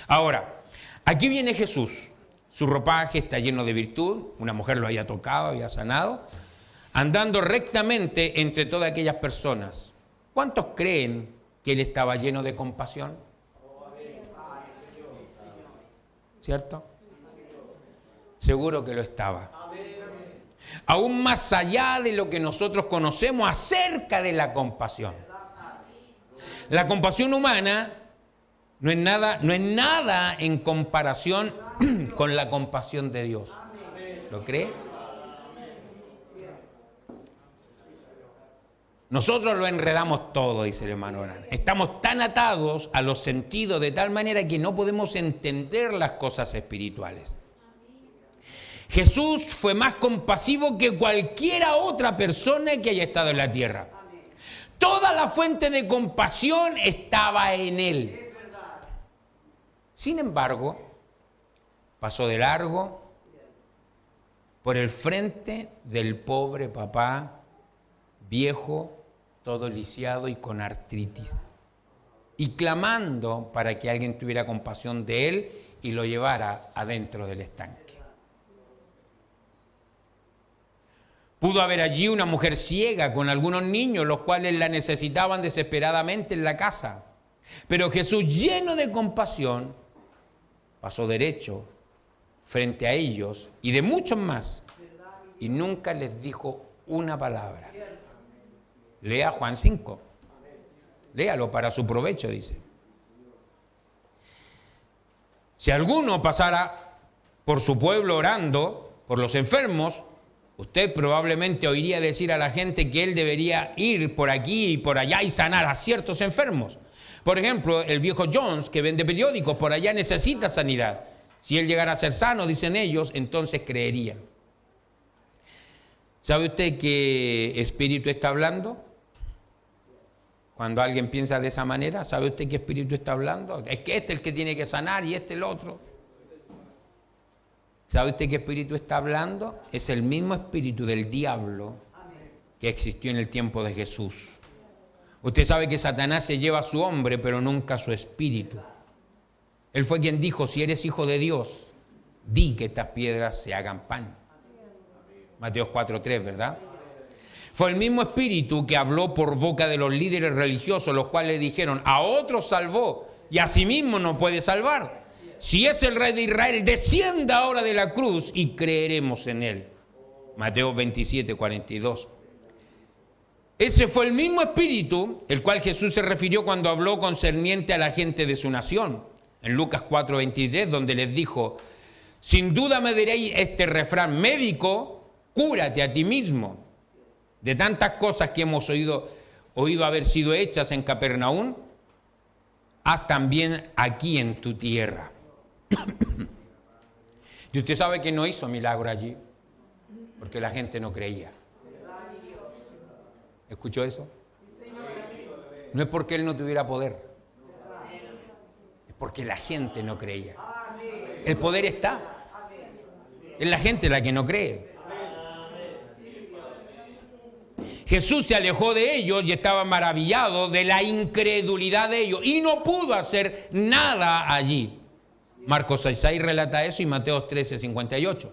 Ahora, aquí viene Jesús. Su ropaje está lleno de virtud, una mujer lo había tocado, había sanado, andando rectamente entre todas aquellas personas. ¿Cuántos creen que él estaba lleno de compasión? ¿Cierto? Seguro que lo estaba. Aún más allá de lo que nosotros conocemos acerca de la compasión. La compasión humana no es nada en comparación con la compasión de Dios. ¿Lo cree? Nosotros lo enredamos todo, dice el hermano Orán. Estamos tan atados a los sentidos de tal manera que no podemos entender las cosas espirituales. Jesús fue más compasivo que cualquiera otra persona que haya estado en la tierra. Toda la fuente de compasión estaba en él. Sin embargo, pasó de largo por el frente del pobre papá, viejo, todo lisiado y con artritis, y clamando para que alguien tuviera compasión de él y lo llevara adentro del estanque. Pudo haber allí una mujer ciega con algunos niños, los cuales la necesitaban desesperadamente en la casa. Pero Jesús, lleno de compasión, pasó derecho frente a ellos y de muchos más, y nunca les dijo una palabra. Lea Juan 5. Léalo para su provecho, dice. Si alguno pasara por su pueblo orando por los enfermos, usted probablemente oiría decir a la gente que él debería ir por aquí y por allá y sanar a ciertos enfermos. Por ejemplo, el viejo Jones, que vende periódicos, por allá necesita sanidad. Si él llegara a ser sano, dicen ellos, entonces creerían. ¿Sabe usted qué espíritu está hablando? Cuando alguien piensa de esa manera, ¿sabe usted qué espíritu está hablando? Es que este es el que tiene que sanar y este el otro. ¿Sabe usted qué espíritu está hablando? Es el mismo espíritu del diablo que existió en el tiempo de Jesús. Usted sabe que Satanás se lleva a su hombre, pero nunca a su espíritu. Él fue quien dijo, si eres hijo de Dios, di que estas piedras se hagan pan. Mateo 4:3, ¿verdad? Fue el mismo espíritu que habló por boca de los líderes religiosos, los cuales dijeron, a otros salvó y a sí mismo no puede salvar. Si es el rey de Israel, descienda ahora de la cruz y creeremos en él. Mateo 27:42. Ese fue el mismo espíritu el cual Jesús se refirió cuando habló concerniente a la gente de su nación. En Lucas 4:23, donde les dijo, sin duda me diréis este refrán, médico, cúrate a ti mismo. De tantas cosas que hemos oído haber sido hechas en Capernaum, haz también aquí en tu tierra. Y usted sabe que no hizo milagro allí, porque la gente no creía. ¿Escuchó eso? No es porque él no tuviera poder, es porque la gente no creía. El poder está, es la gente la que no cree. Jesús se alejó de ellos y estaba maravillado de la incredulidad de ellos y no pudo hacer nada allí. Marcos 6:6 relata eso y Mateo 13:58.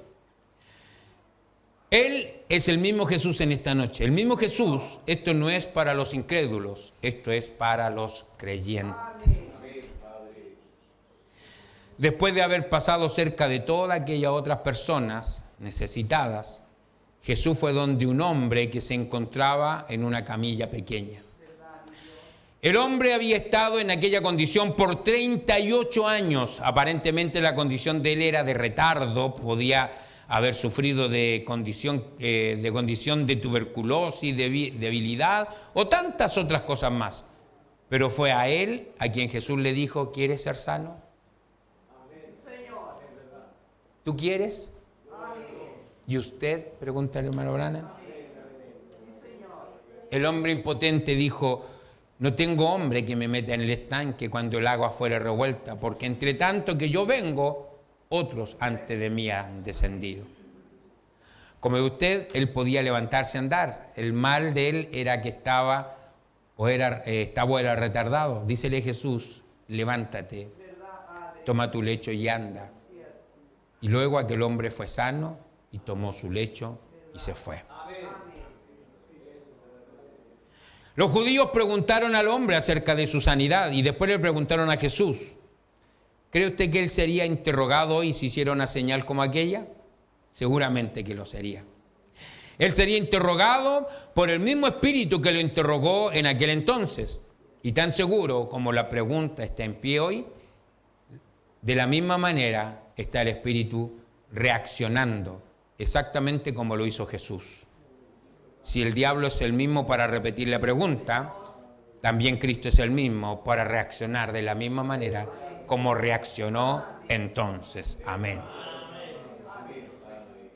Él es el mismo Jesús en esta noche. El mismo Jesús, esto no es para los incrédulos, esto es para los creyentes. Después de haber pasado cerca de todas aquellas otras personas necesitadas, Jesús fue donde un hombre que se encontraba en una camilla pequeña. El hombre había estado en aquella condición por 38 años. Aparentemente la condición de él era de retardo, podía haber sufrido de condición de tuberculosis, debilidad o tantas otras cosas más. Pero fue a él a quien Jesús le dijo, ¿quieres ser sano? ¿Tú quieres? ¿Y usted? Pregunta el hermano Branham. El hombre impotente dijo, no tengo hombre que me meta en el estanque cuando el agua fuera revuelta, porque entre tanto que yo vengo, otros antes de mí han descendido. Como usted, él podía levantarse a andar. El mal de él era que estaba retardado. Dícele Jesús, levántate, toma tu lecho y anda. Y luego aquel hombre fue sano y tomó su lecho y se fue. Los judíos preguntaron al hombre acerca de su sanidad y después le preguntaron a Jesús, ¿cree usted que él sería interrogado hoy si hiciera una señal como aquella? Seguramente que lo sería. Él sería interrogado por el mismo espíritu que lo interrogó en aquel entonces. Y tan seguro como la pregunta está en pie hoy, de la misma manera está el espíritu reaccionando, exactamente como lo hizo Jesús. Si el diablo es el mismo para repetir la pregunta, también Cristo es el mismo para reaccionar de la misma manera como reaccionó entonces. Amén.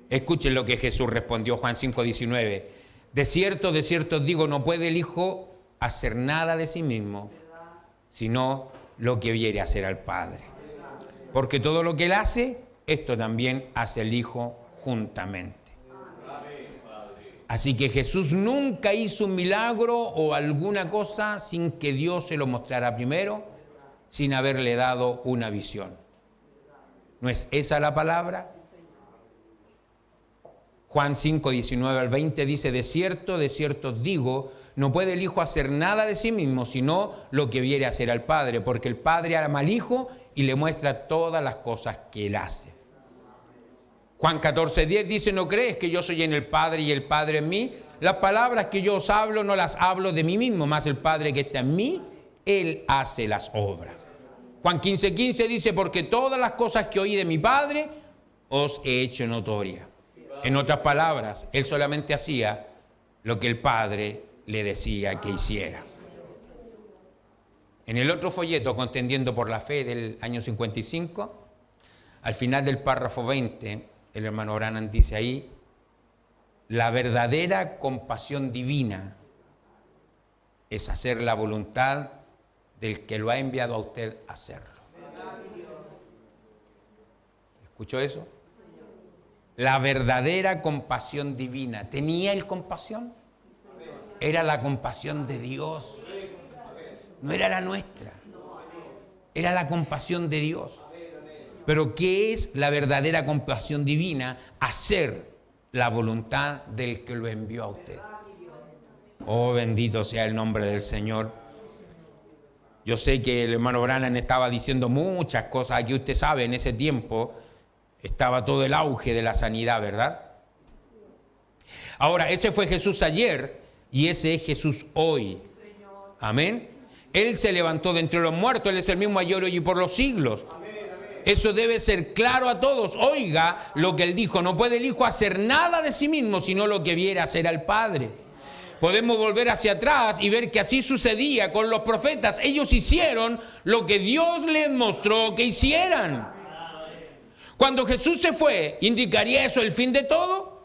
Escuchen lo que Jesús respondió, Juan 5:19. De cierto os digo, no puede el Hijo hacer nada de sí mismo, sino lo que viere hacer al Padre. Porque todo lo que Él hace, esto también hace el Hijo juntamente. Así que Jesús nunca hizo un milagro o alguna cosa sin que Dios se lo mostrara primero, sin haberle dado una visión. ¿No es esa la palabra? Juan 5:19-20 dice, de cierto os digo, no puede el Hijo hacer nada de sí mismo, sino lo que viere hacer al Padre, porque el Padre ama al Hijo y le muestra todas las cosas que Él hace. Juan 14:10 dice, ¿no crees que yo soy en el Padre y el Padre en mí? Las palabras que yo os hablo no las hablo de mí mismo, más el Padre que está en mí, Él hace las obras. Juan 15:15 dice, porque todas las cosas que oí de mi Padre os he hecho notoria. En otras palabras, Él solamente hacía lo que el Padre le decía que hiciera. En el otro folleto, Contendiendo por la Fe, del año 55, al final del párrafo 20, el hermano Branham dice ahí, la verdadera compasión divina es hacer la voluntad del que lo ha enviado a usted a hacerlo. ¿Escuchó eso? La verdadera compasión divina. ¿Tenía él compasión? Era la compasión de Dios. No era la nuestra. Era la compasión de Dios. Pero ¿qué es la verdadera compasión divina? Hacer la voluntad del que lo envió a usted. Oh, bendito sea el nombre del Señor. Yo sé que el hermano Branham estaba diciendo muchas cosas. Aquí usted sabe, en ese tiempo estaba todo el auge de la sanidad, ¿verdad? Ahora, ese fue Jesús ayer y ese es Jesús hoy. Amén. Él se levantó de entre los muertos. Él es el mismo ayer, hoy y por los siglos. Eso debe ser claro a todos. Oiga lo que Él dijo. No puede el Hijo hacer nada de sí mismo, sino lo que viera hacer al Padre. Podemos volver hacia atrás y ver que así sucedía con los profetas. Ellos hicieron lo que Dios les mostró que hicieran. Cuando Jesús se fue, ¿indicaría eso el fin de todo?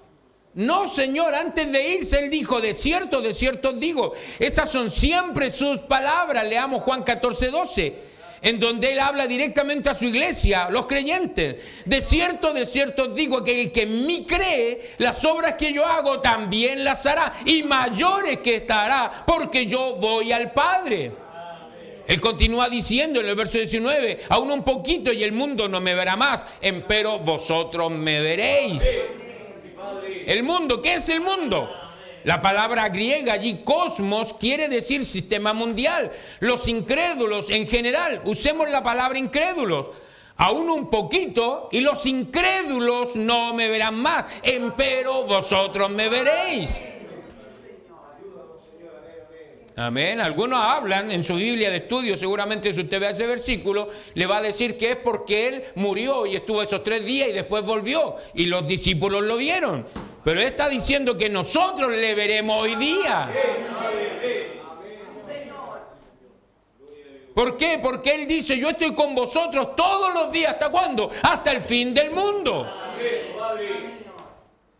No, Señor, antes de irse Él dijo, de cierto os digo. Esas son siempre sus palabras. Leamos Juan 14:12, en donde Él habla directamente a su iglesia, los creyentes. De cierto os digo que el que en mí cree, las obras que yo hago también las hará, y mayores que esta hará, porque yo voy al Padre. Él continúa diciendo en el verso 19, aún un poquito y el mundo no me verá más, empero vosotros me veréis. El mundo, ¿qué es el mundo? La palabra griega allí, cosmos, quiere decir sistema mundial. Los incrédulos en general, usemos la palabra incrédulos. Aún un poquito y los incrédulos no me verán más, empero vosotros me veréis. Amén. Algunos hablan en su Biblia de estudio, seguramente si usted ve ese versículo, le va a decir que es porque Él murió y estuvo esos 3 días y después volvió. Y los discípulos lo vieron. Pero Él está diciendo que nosotros le veremos hoy día. ¿Por qué? Porque Él dice, yo estoy con vosotros todos los días. ¿Hasta cuándo? Hasta el fin del mundo.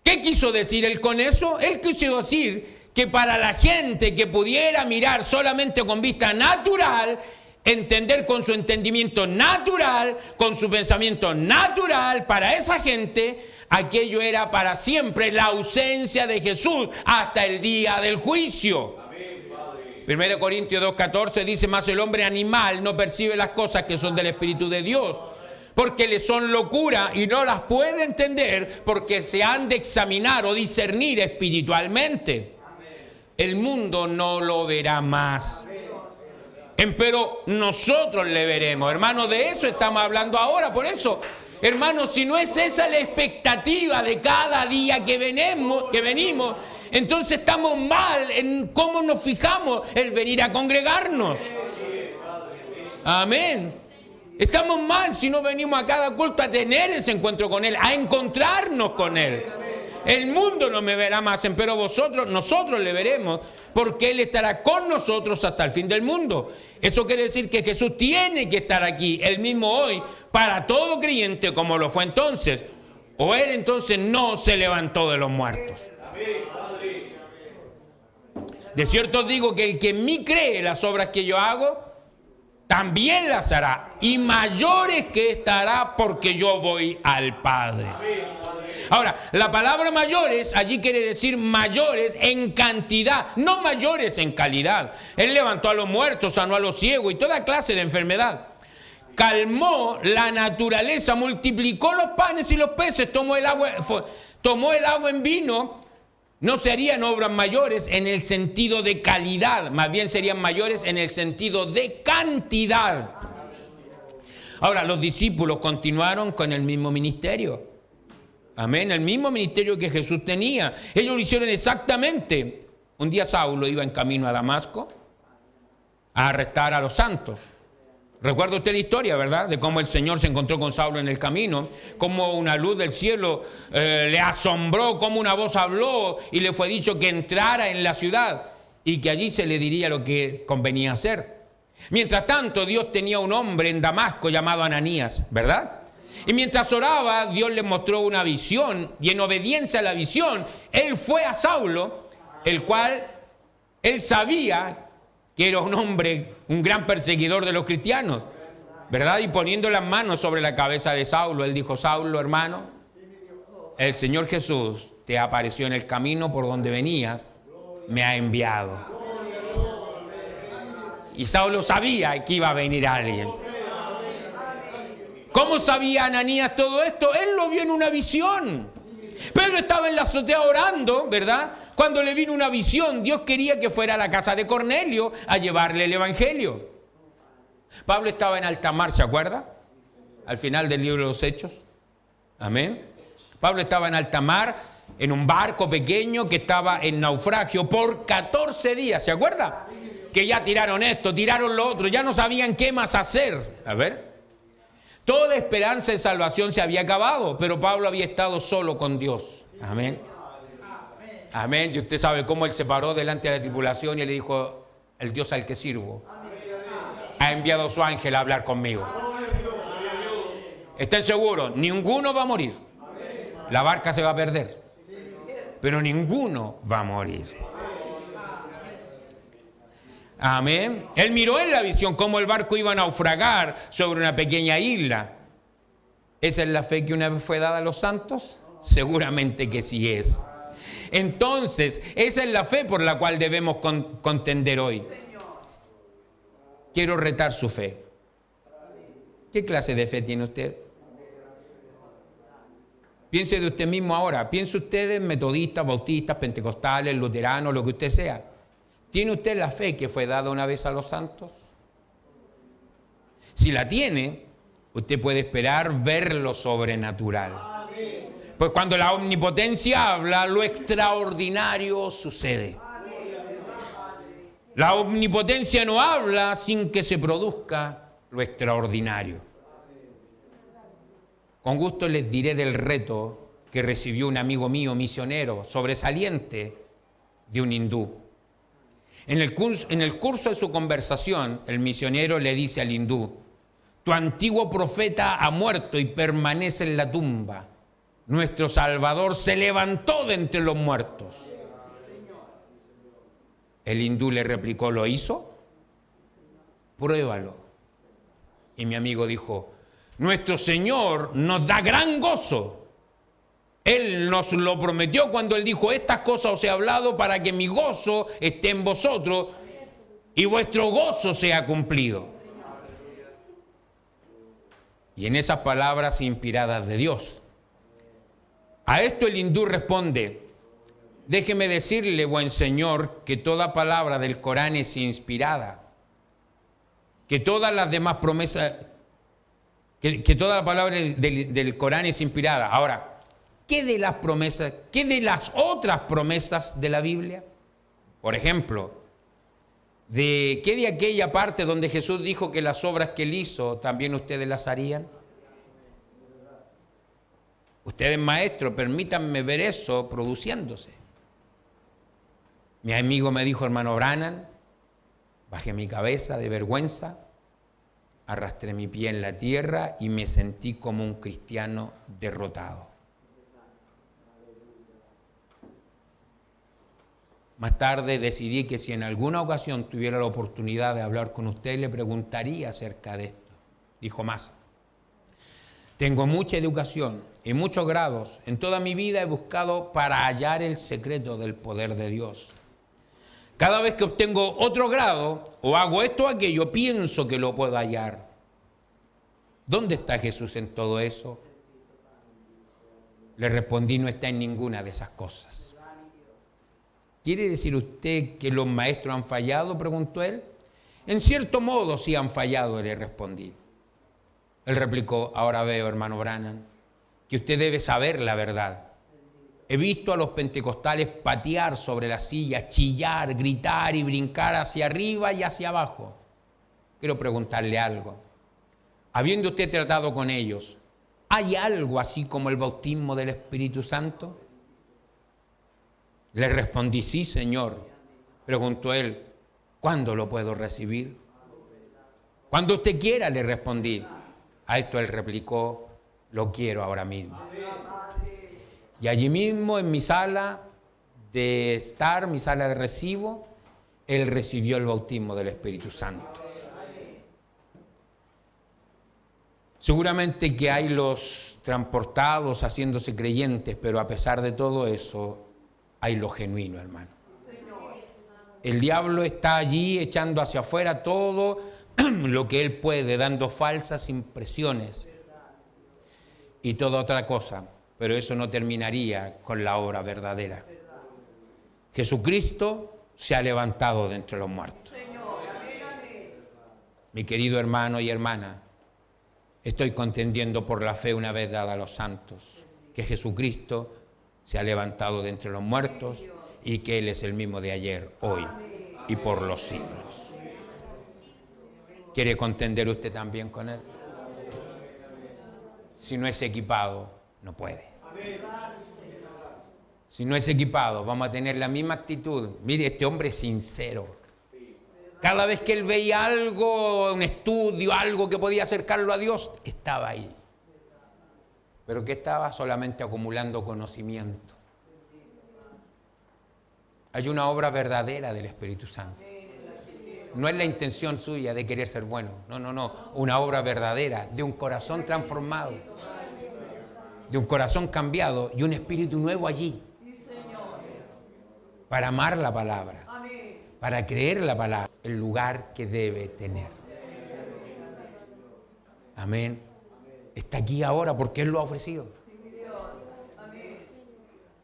¿Qué quiso decir Él con eso? Él quiso decir que para la gente que pudiera mirar solamente con vista natural, entender con su entendimiento natural, con su pensamiento natural, para esa gente, aquello era para siempre la ausencia de Jesús hasta el día del juicio. 1 Corintios 2:14 dice, mas el hombre animal no percibe las cosas que son del Espíritu de Dios, porque le son locura y no las puede entender porque se han de examinar o discernir espiritualmente. El mundo no lo verá más. Pero nosotros le veremos. Hermanos, de eso estamos hablando ahora. Por eso, hermanos, si no es esa la expectativa de cada día que venimos, entonces estamos mal en cómo nos fijamos el venir a congregarnos. Amén. Estamos mal si no venimos a cada culto a tener ese encuentro con Él, a encontrarnos con Él. El mundo no me verá más, pero nosotros le veremos, porque Él estará con nosotros hasta el fin del mundo. Eso quiere decir que Jesús tiene que estar aquí, Él mismo hoy, para todo creyente como lo fue entonces. O Él entonces no se levantó de los muertos. De cierto os digo que el que en mí cree las obras que yo hago, también las hará, y mayores que esta hará, porque yo voy al Padre. Ahora, la palabra mayores allí quiere decir mayores en cantidad, no mayores en calidad. Él levantó a los muertos, sanó a los ciegos y toda clase de enfermedad. Calmó la naturaleza, multiplicó los panes y los peces, tomó el agua en vino. No serían obras mayores en el sentido de calidad, más bien serían mayores en el sentido de cantidad. Ahora, los discípulos continuaron con el mismo ministerio. Amén, el mismo ministerio que Jesús tenía. Ellos lo hicieron exactamente. Un día Saulo iba en camino a Damasco a arrestar a los santos. Recuerda usted la historia, ¿verdad? De cómo el Señor se encontró con Saulo en el camino, cómo una luz del cielo le asombró, cómo una voz habló y le fue dicho que entrara en la ciudad y que allí se le diría lo que convenía hacer. Mientras tanto, Dios tenía un hombre en Damasco llamado Ananías, ¿verdad? Y mientras oraba, Dios le mostró una visión, y en obediencia a la visión, él fue a Saulo, el cual él sabía que era un hombre, un gran perseguidor de los cristianos, ¿verdad? Y poniendo las manos sobre la cabeza de Saulo, él dijo: Saulo, hermano, el Señor Jesús te apareció en el camino por donde venías, me ha enviado. Y Saulo sabía que iba a venir alguien. ¿Cómo sabía Ananías todo esto? Él lo vio en una visión. Pedro estaba en la azotea orando, ¿verdad? Cuando le vino una visión, Dios quería que fuera a la casa de Cornelio a llevarle el evangelio. Pablo estaba en alta mar, ¿se acuerda? Al final del libro de los Hechos. Amén. Pablo estaba en alta mar, en un barco pequeño que estaba en naufragio por 14 días, ¿se acuerda? Que ya tiraron esto, tiraron lo otro, ya no sabían qué más hacer. A ver. Toda esperanza de salvación se había acabado, pero Pablo había estado solo con Dios. Amén. Amén. Y usted sabe cómo él se paró delante de la tripulación y le dijo: el Dios al que sirvo ha enviado a su ángel a hablar conmigo. Estén seguros, ninguno va a morir. La barca se va a perder, pero ninguno va a morir. Amén. Él miró en la visión cómo el barco iba a naufragar sobre una pequeña isla. ¿Esa es la fe que una vez fue dada a los santos? Seguramente que sí es. Entonces, esa es la fe por la cual debemos contender hoy. Quiero retar su fe. ¿Qué clase de fe tiene usted? Piense de usted mismo ahora. Piense usted en metodistas, bautistas, pentecostales, luteranos, lo que usted sea. ¿Tiene usted la fe que fue dada una vez a los santos? Si la tiene, usted puede esperar ver lo sobrenatural. Pues cuando la omnipotencia habla, lo extraordinario sucede. La omnipotencia no habla sin que se produzca lo extraordinario. Con gusto les diré del reto que recibió un amigo mío misionero sobresaliente de un hindú. En el curso de su conversación, el misionero le dice al hindú: tu antiguo profeta ha muerto y permanece en la tumba. Nuestro Salvador se levantó de entre los muertos. El hindú le replicó: ¿lo hizo? Pruébalo. Y mi amigo dijo: nuestro Señor nos da gran gozo. Él nos lo prometió cuando Él dijo: estas cosas os he hablado para que mi gozo esté en vosotros y vuestro gozo sea cumplido. Y en esas palabras inspiradas de Dios. A esto el hindú responde: déjeme decirle, buen señor, que toda palabra del Corán es inspirada. Que todas las demás promesas, que toda la palabra del Corán es inspirada. Ahora, ¿qué de las promesas, qué de las otras promesas de la Biblia? Por ejemplo, ¿qué de aquella parte donde Jesús dijo que las obras que Él hizo también ustedes las harían? Ustedes, maestros, permítanme ver eso produciéndose. Mi amigo me dijo, hermano Branham, bajé mi cabeza de vergüenza, arrastré mi pie en la tierra y me sentí como un cristiano derrotado. Más tarde decidí que si en alguna ocasión tuviera la oportunidad de hablar con usted, le preguntaría acerca de esto. Dijo más. Tengo mucha educación y muchos grados. En toda mi vida he buscado para hallar el secreto del poder de Dios. Cada vez que obtengo otro grado o hago esto o aquello, pienso que lo puedo hallar. ¿Dónde está Jesús en todo eso? Le respondí, no está en ninguna de esas cosas. ¿Quiere decir usted que los maestros han fallado?, preguntó él. En cierto modo sí han fallado, le respondí. Él replicó, ahora veo, hermano Branham, que usted debe saber la verdad. He visto a los pentecostales patear sobre las sillas, chillar, gritar y brincar hacia arriba y hacia abajo. Quiero preguntarle algo. Habiendo usted tratado con ellos, ¿hay algo así como el bautismo del Espíritu Santo? Le respondí, sí, Señor. Preguntó él, ¿cuándo lo puedo recibir? Cuando usted quiera, le respondí. A esto él replicó, lo quiero ahora mismo. Y allí mismo en mi sala de estar, mi sala de recibo, él recibió el bautismo del Espíritu Santo. Seguramente que hay los transportados haciéndose creyentes, pero a pesar de todo eso, hay lo genuino, hermano. El diablo está allí echando hacia afuera todo lo que él puede, dando falsas impresiones y toda otra cosa, pero eso no terminaría con la obra verdadera. Jesucristo se ha levantado de entre los muertos. Mi querido hermano y hermana, estoy contendiendo por la fe una vez dada a los santos, que Jesucristo se ha levantado de entre los muertos y que Él es el mismo de ayer, hoy y por los siglos. ¿Quiere contender usted también con Él? Si no es equipado, no puede. Si no es equipado, vamos a tener la misma actitud. Mire, este hombre es sincero. Cada vez que él veía algo, un estudio, algo que podía acercarlo a Dios, estaba ahí. Pero que estaba solamente acumulando conocimiento. Hay una obra verdadera del Espíritu Santo. No es la intención suya de querer ser bueno. No. Una obra verdadera de un corazón transformado, de un corazón cambiado y un espíritu nuevo allí. Para amar la palabra, para creer la palabra, el lugar que debe tener. Amén. Está aquí ahora porque Él lo ha ofrecido.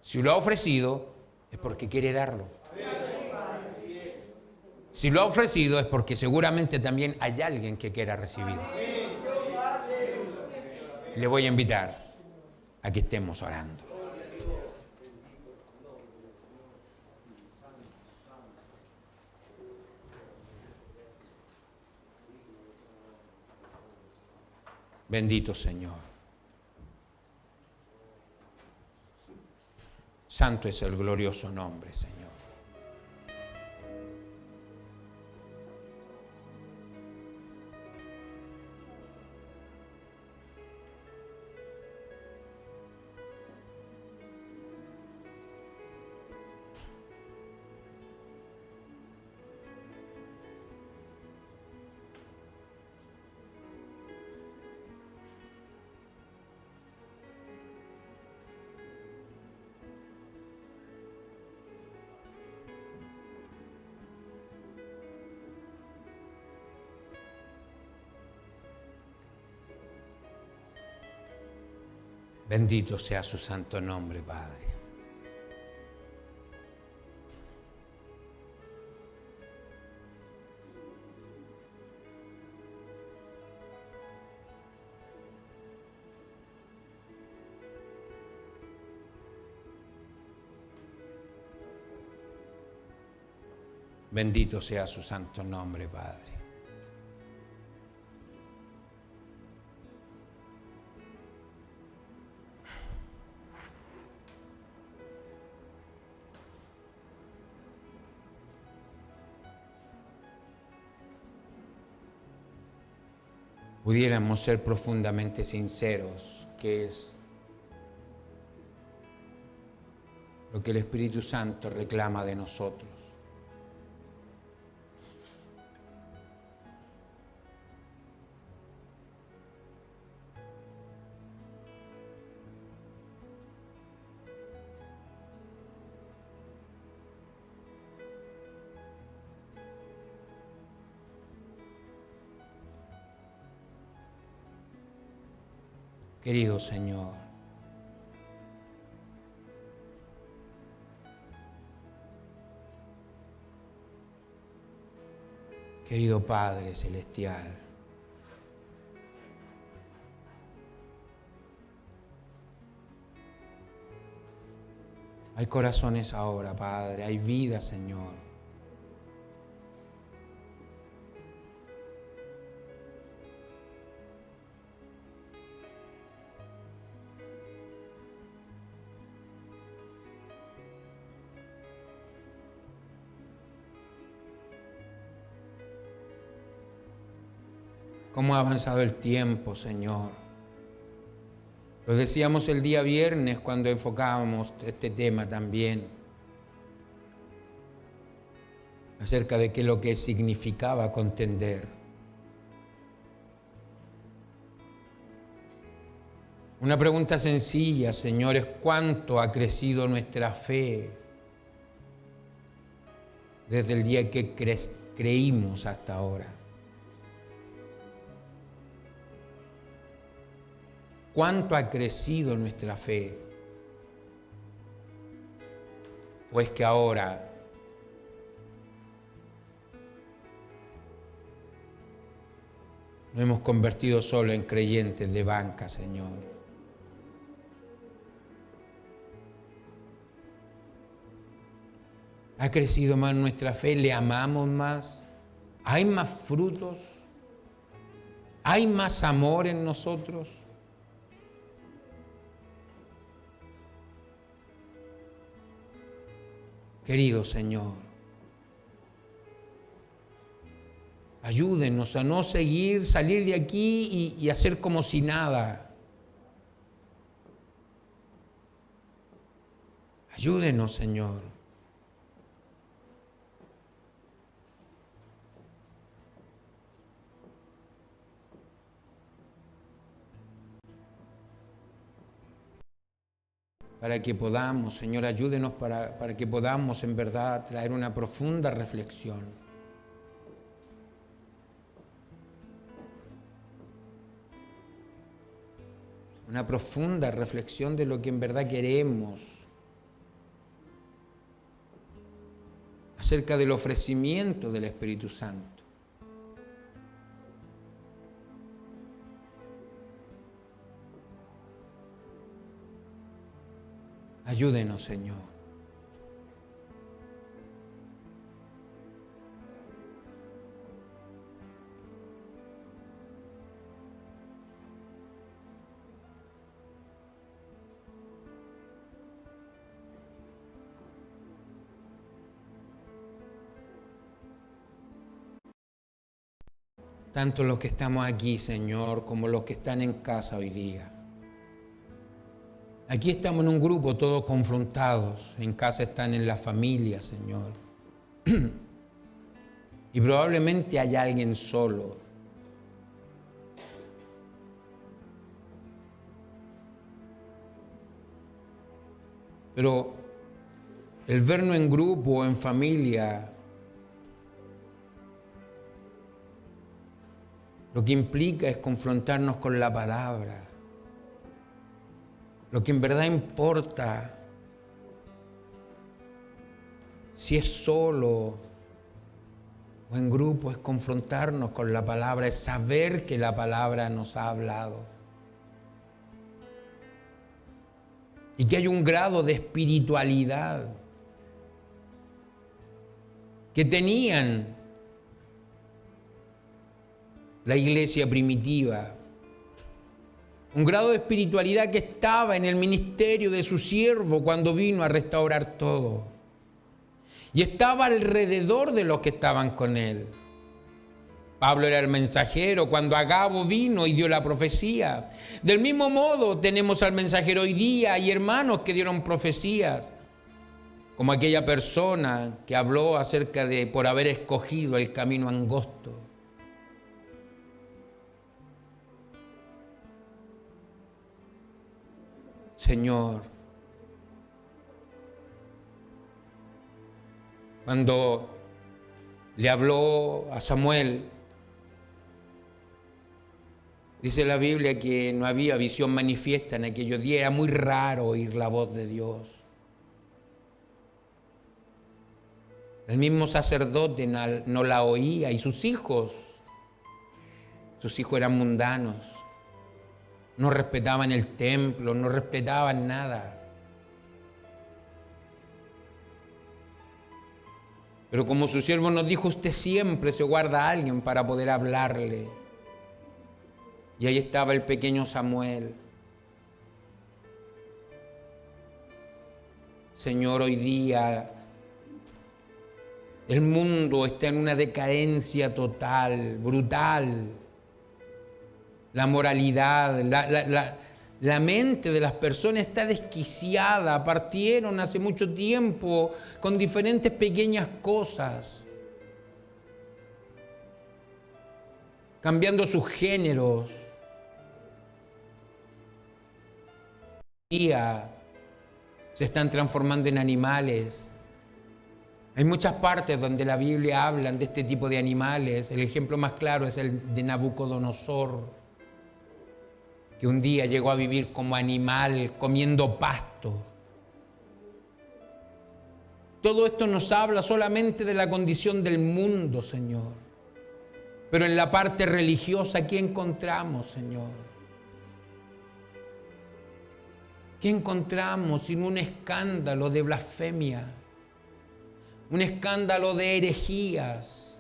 Si lo ha ofrecido, es porque quiere darlo. Si lo ha ofrecido, es porque seguramente también hay alguien que quiera recibirlo. Le voy a invitar a que estemos orando. Bendito Señor. Santo es el glorioso nombre, Señor. Bendito sea su santo nombre, Padre. Bendito sea su santo nombre, Padre. pudiéramos ser profundamente sinceros, que es lo que el Espíritu Santo reclama de nosotros. Querido Señor, querido Padre Celestial, hay corazones ahora, Padre, hay vida, Señor. Cómo ha avanzado el tiempo, Señor. Lo decíamos el día viernes cuando enfocábamos este tema también, acerca de qué es lo que significaba contender. Una pregunta sencilla, Señor, es ¿cuánto ha crecido nuestra fe desde el día que creímos hasta ahora? ¿Cuánto ha crecido nuestra fe? ¿O es que ahora nos hemos convertido solo en creyentes de banca, Señor? ¿Ha crecido más nuestra fe? ¿Le amamos más? ¿Hay más frutos? ¿Hay más amor en nosotros? Querido Señor, ayúdenos a no salir de aquí y hacer como si nada. Ayúdenos, Señor. Para que podamos, Señor, ayúdenos para que podamos en verdad traer una profunda reflexión. Una profunda reflexión de lo que en verdad queremos, acerca del ofrecimiento del Espíritu Santo. Ayúdenos, Señor. Tanto los que estamos aquí, Señor, como los que están en casa hoy día. Aquí estamos en un grupo todos confrontados, en casa están en la familia, Señor. Y probablemente hay alguien solo. Pero el vernos en grupo o en familia, lo que implica es confrontarnos con la palabra. Lo que en verdad importa, si es solo o en grupo, es confrontarnos con la palabra, es saber que la palabra nos ha hablado. Y que hay un grado de espiritualidad que tenían la iglesia primitiva. Un grado de espiritualidad que estaba en el ministerio de su siervo cuando vino a restaurar todo. Y estaba alrededor de los que estaban con él. Pablo era el mensajero cuando Agabo vino y dio la profecía. Del mismo modo tenemos al mensajero hoy día y hermanos que dieron profecías, como aquella persona que habló acerca de por haber escogido el camino angosto. Señor, cuando le habló a Samuel, dice la Biblia que no había visión manifiesta en aquellos días, era muy raro oír la voz de Dios. El mismo sacerdote no la oía y sus hijos eran mundanos, no respetaban el templo, no respetaban nada. Pero como su siervo nos dijo, usted siempre se guarda a alguien para poder hablarle. Y ahí estaba el pequeño Samuel. Señor, hoy día el mundo está en una decadencia total, brutal. La moralidad, la mente de las personas está desquiciada. Partieron hace mucho tiempo con diferentes pequeñas cosas, cambiando sus géneros. Hoy día se están transformando en animales. Hay muchas partes donde la Biblia habla de este tipo de animales. El ejemplo más claro es el de Nabucodonosor, que un día llegó a vivir como animal, comiendo pasto. Todo esto nos habla solamente de la condición del mundo, Señor. Pero en la parte religiosa, ¿qué encontramos, Señor? ¿Qué encontramos sin un escándalo de blasfemia? Un escándalo de herejías.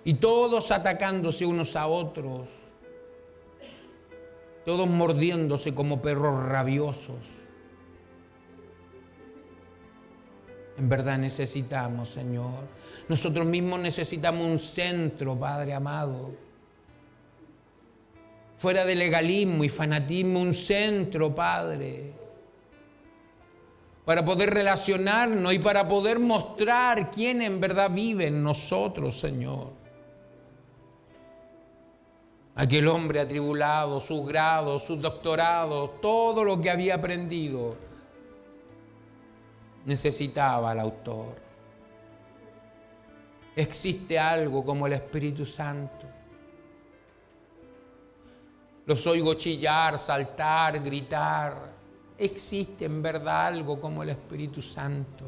Y todos atacándose unos a otros. Todos mordiéndose como perros rabiosos. En verdad necesitamos, Señor. Nosotros mismos necesitamos un centro, Padre amado. Fuera de legalismo y fanatismo, un centro, Padre. Para poder relacionarnos y para poder mostrar quién en verdad vive en nosotros, Señor. Aquel hombre atribulado, sus grados, sus doctorados, todo lo que había aprendido, necesitaba al autor. Existe algo como el Espíritu Santo. Los oigo chillar, saltar, gritar. Existe en verdad algo como el Espíritu Santo.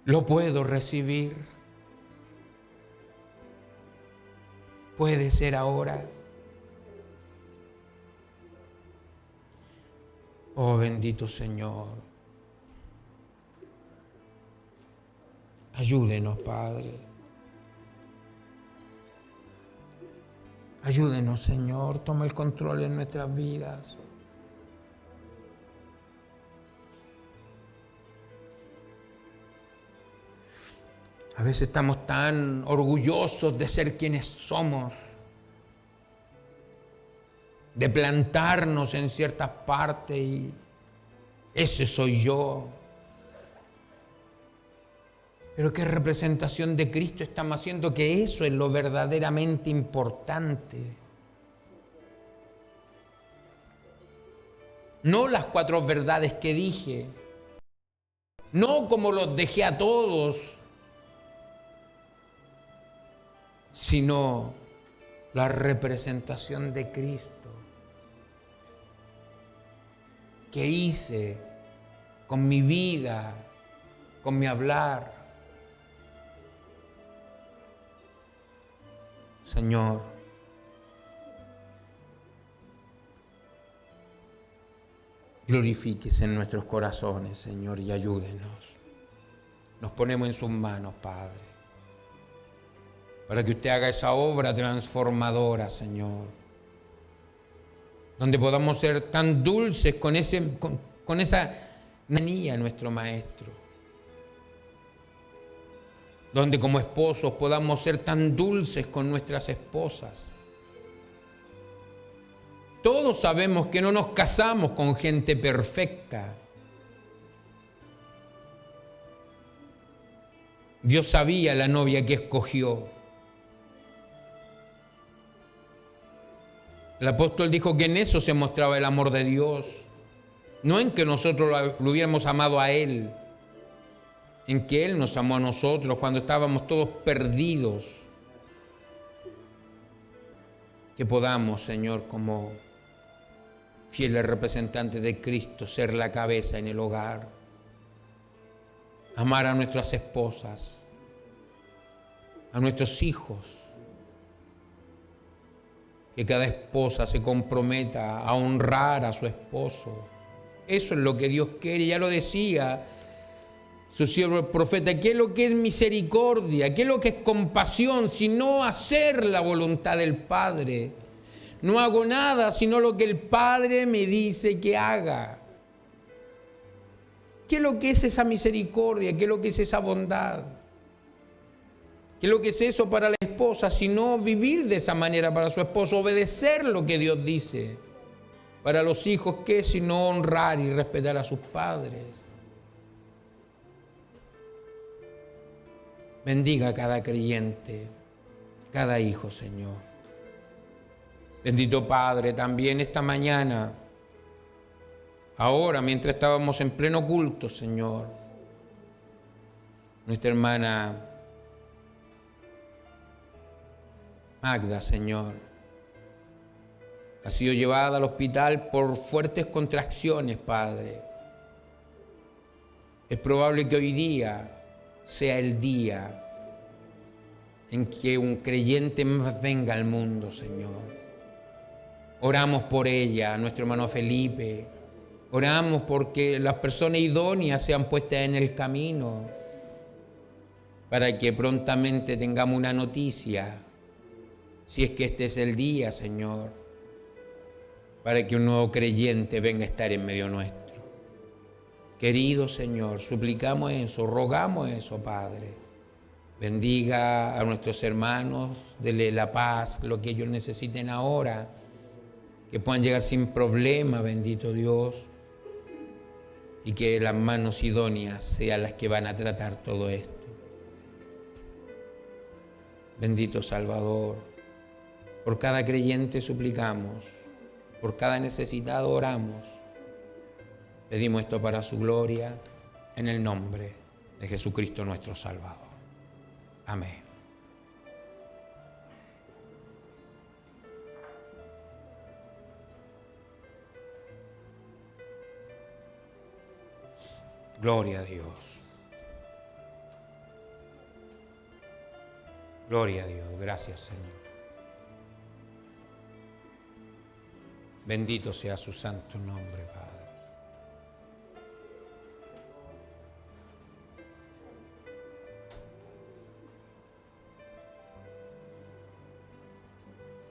Lo puedo recibir. Puede ser ahora. Oh bendito Señor. Ayúdenos, Padre. Ayúdenos, Señor. Toma el control en nuestras vidas. A veces estamos tan orgullosos de ser quienes somos, de plantarnos en ciertas partes y ese soy yo. Pero ¿qué representación de Cristo estamos haciendo? Que eso es lo verdaderamente importante. No las 4 verdades que dije, no como los dejé a todos, sino la representación de Cristo que hice con mi vida, con mi hablar. Señor, glorifíquese en nuestros corazones, Señor, y ayúdenos. Nos ponemos en sus manos, Padre, para que usted haga esa obra transformadora, Señor, donde podamos ser tan dulces con esa manía, nuestro Maestro. donde como esposos podamos ser tan dulces con nuestras esposas. Todos sabemos que no nos casamos con gente perfecta. Dios sabía la novia que escogió. El apóstol dijo que en eso se mostraba el amor de Dios, no en que nosotros lo hubiéramos amado a Él, en que Él nos amó a nosotros cuando estábamos todos perdidos. Que podamos, Señor, como fieles representantes de Cristo, ser la cabeza en el hogar, amar a nuestras esposas, a nuestros hijos, que cada esposa se comprometa a honrar a su esposo. Eso es lo que Dios quiere, ya lo decía su siervo el profeta. ¿Qué es lo que es misericordia? ¿Qué es lo que es compasión? Sino hacer la voluntad del Padre. No hago nada sino lo que el Padre me dice que haga. ¿Qué es lo que es esa misericordia? ¿Qué es lo que es esa bondad? ¿Qué es lo que es eso para la esposa? Sino vivir de esa manera para su esposo, obedecer lo que Dios dice. Para los hijos, ¿qué? Sino honrar y respetar a sus padres. Bendiga a cada creyente, cada hijo, Señor. Bendito Padre, también esta mañana, ahora mientras estábamos en pleno culto, Señor, nuestra hermana Magda, Señor, ha sido llevada al hospital por fuertes contracciones, Padre. Es probable que hoy día sea el día en que un creyente más venga al mundo, Señor. Oramos por ella, nuestro hermano Felipe. Oramos porque las personas idóneas sean puestas en el camino para que prontamente tengamos una noticia, si es que este es el día, Señor, para que un nuevo creyente venga a estar en medio nuestro. Querido Señor, suplicamos eso, rogamos eso, Padre. Bendiga a nuestros hermanos, dele la paz, lo que ellos necesiten ahora, que puedan llegar sin problema, bendito Dios, y que las manos idóneas sean las que van a tratar todo esto. Bendito Salvador, por cada creyente suplicamos, por cada necesitado oramos. Pedimos esto para su gloria, en el nombre de Jesucristo nuestro Salvador. Amén. Gloria a Dios. Gloria a Dios. Gracias, Señor. Bendito sea su santo nombre, Padre.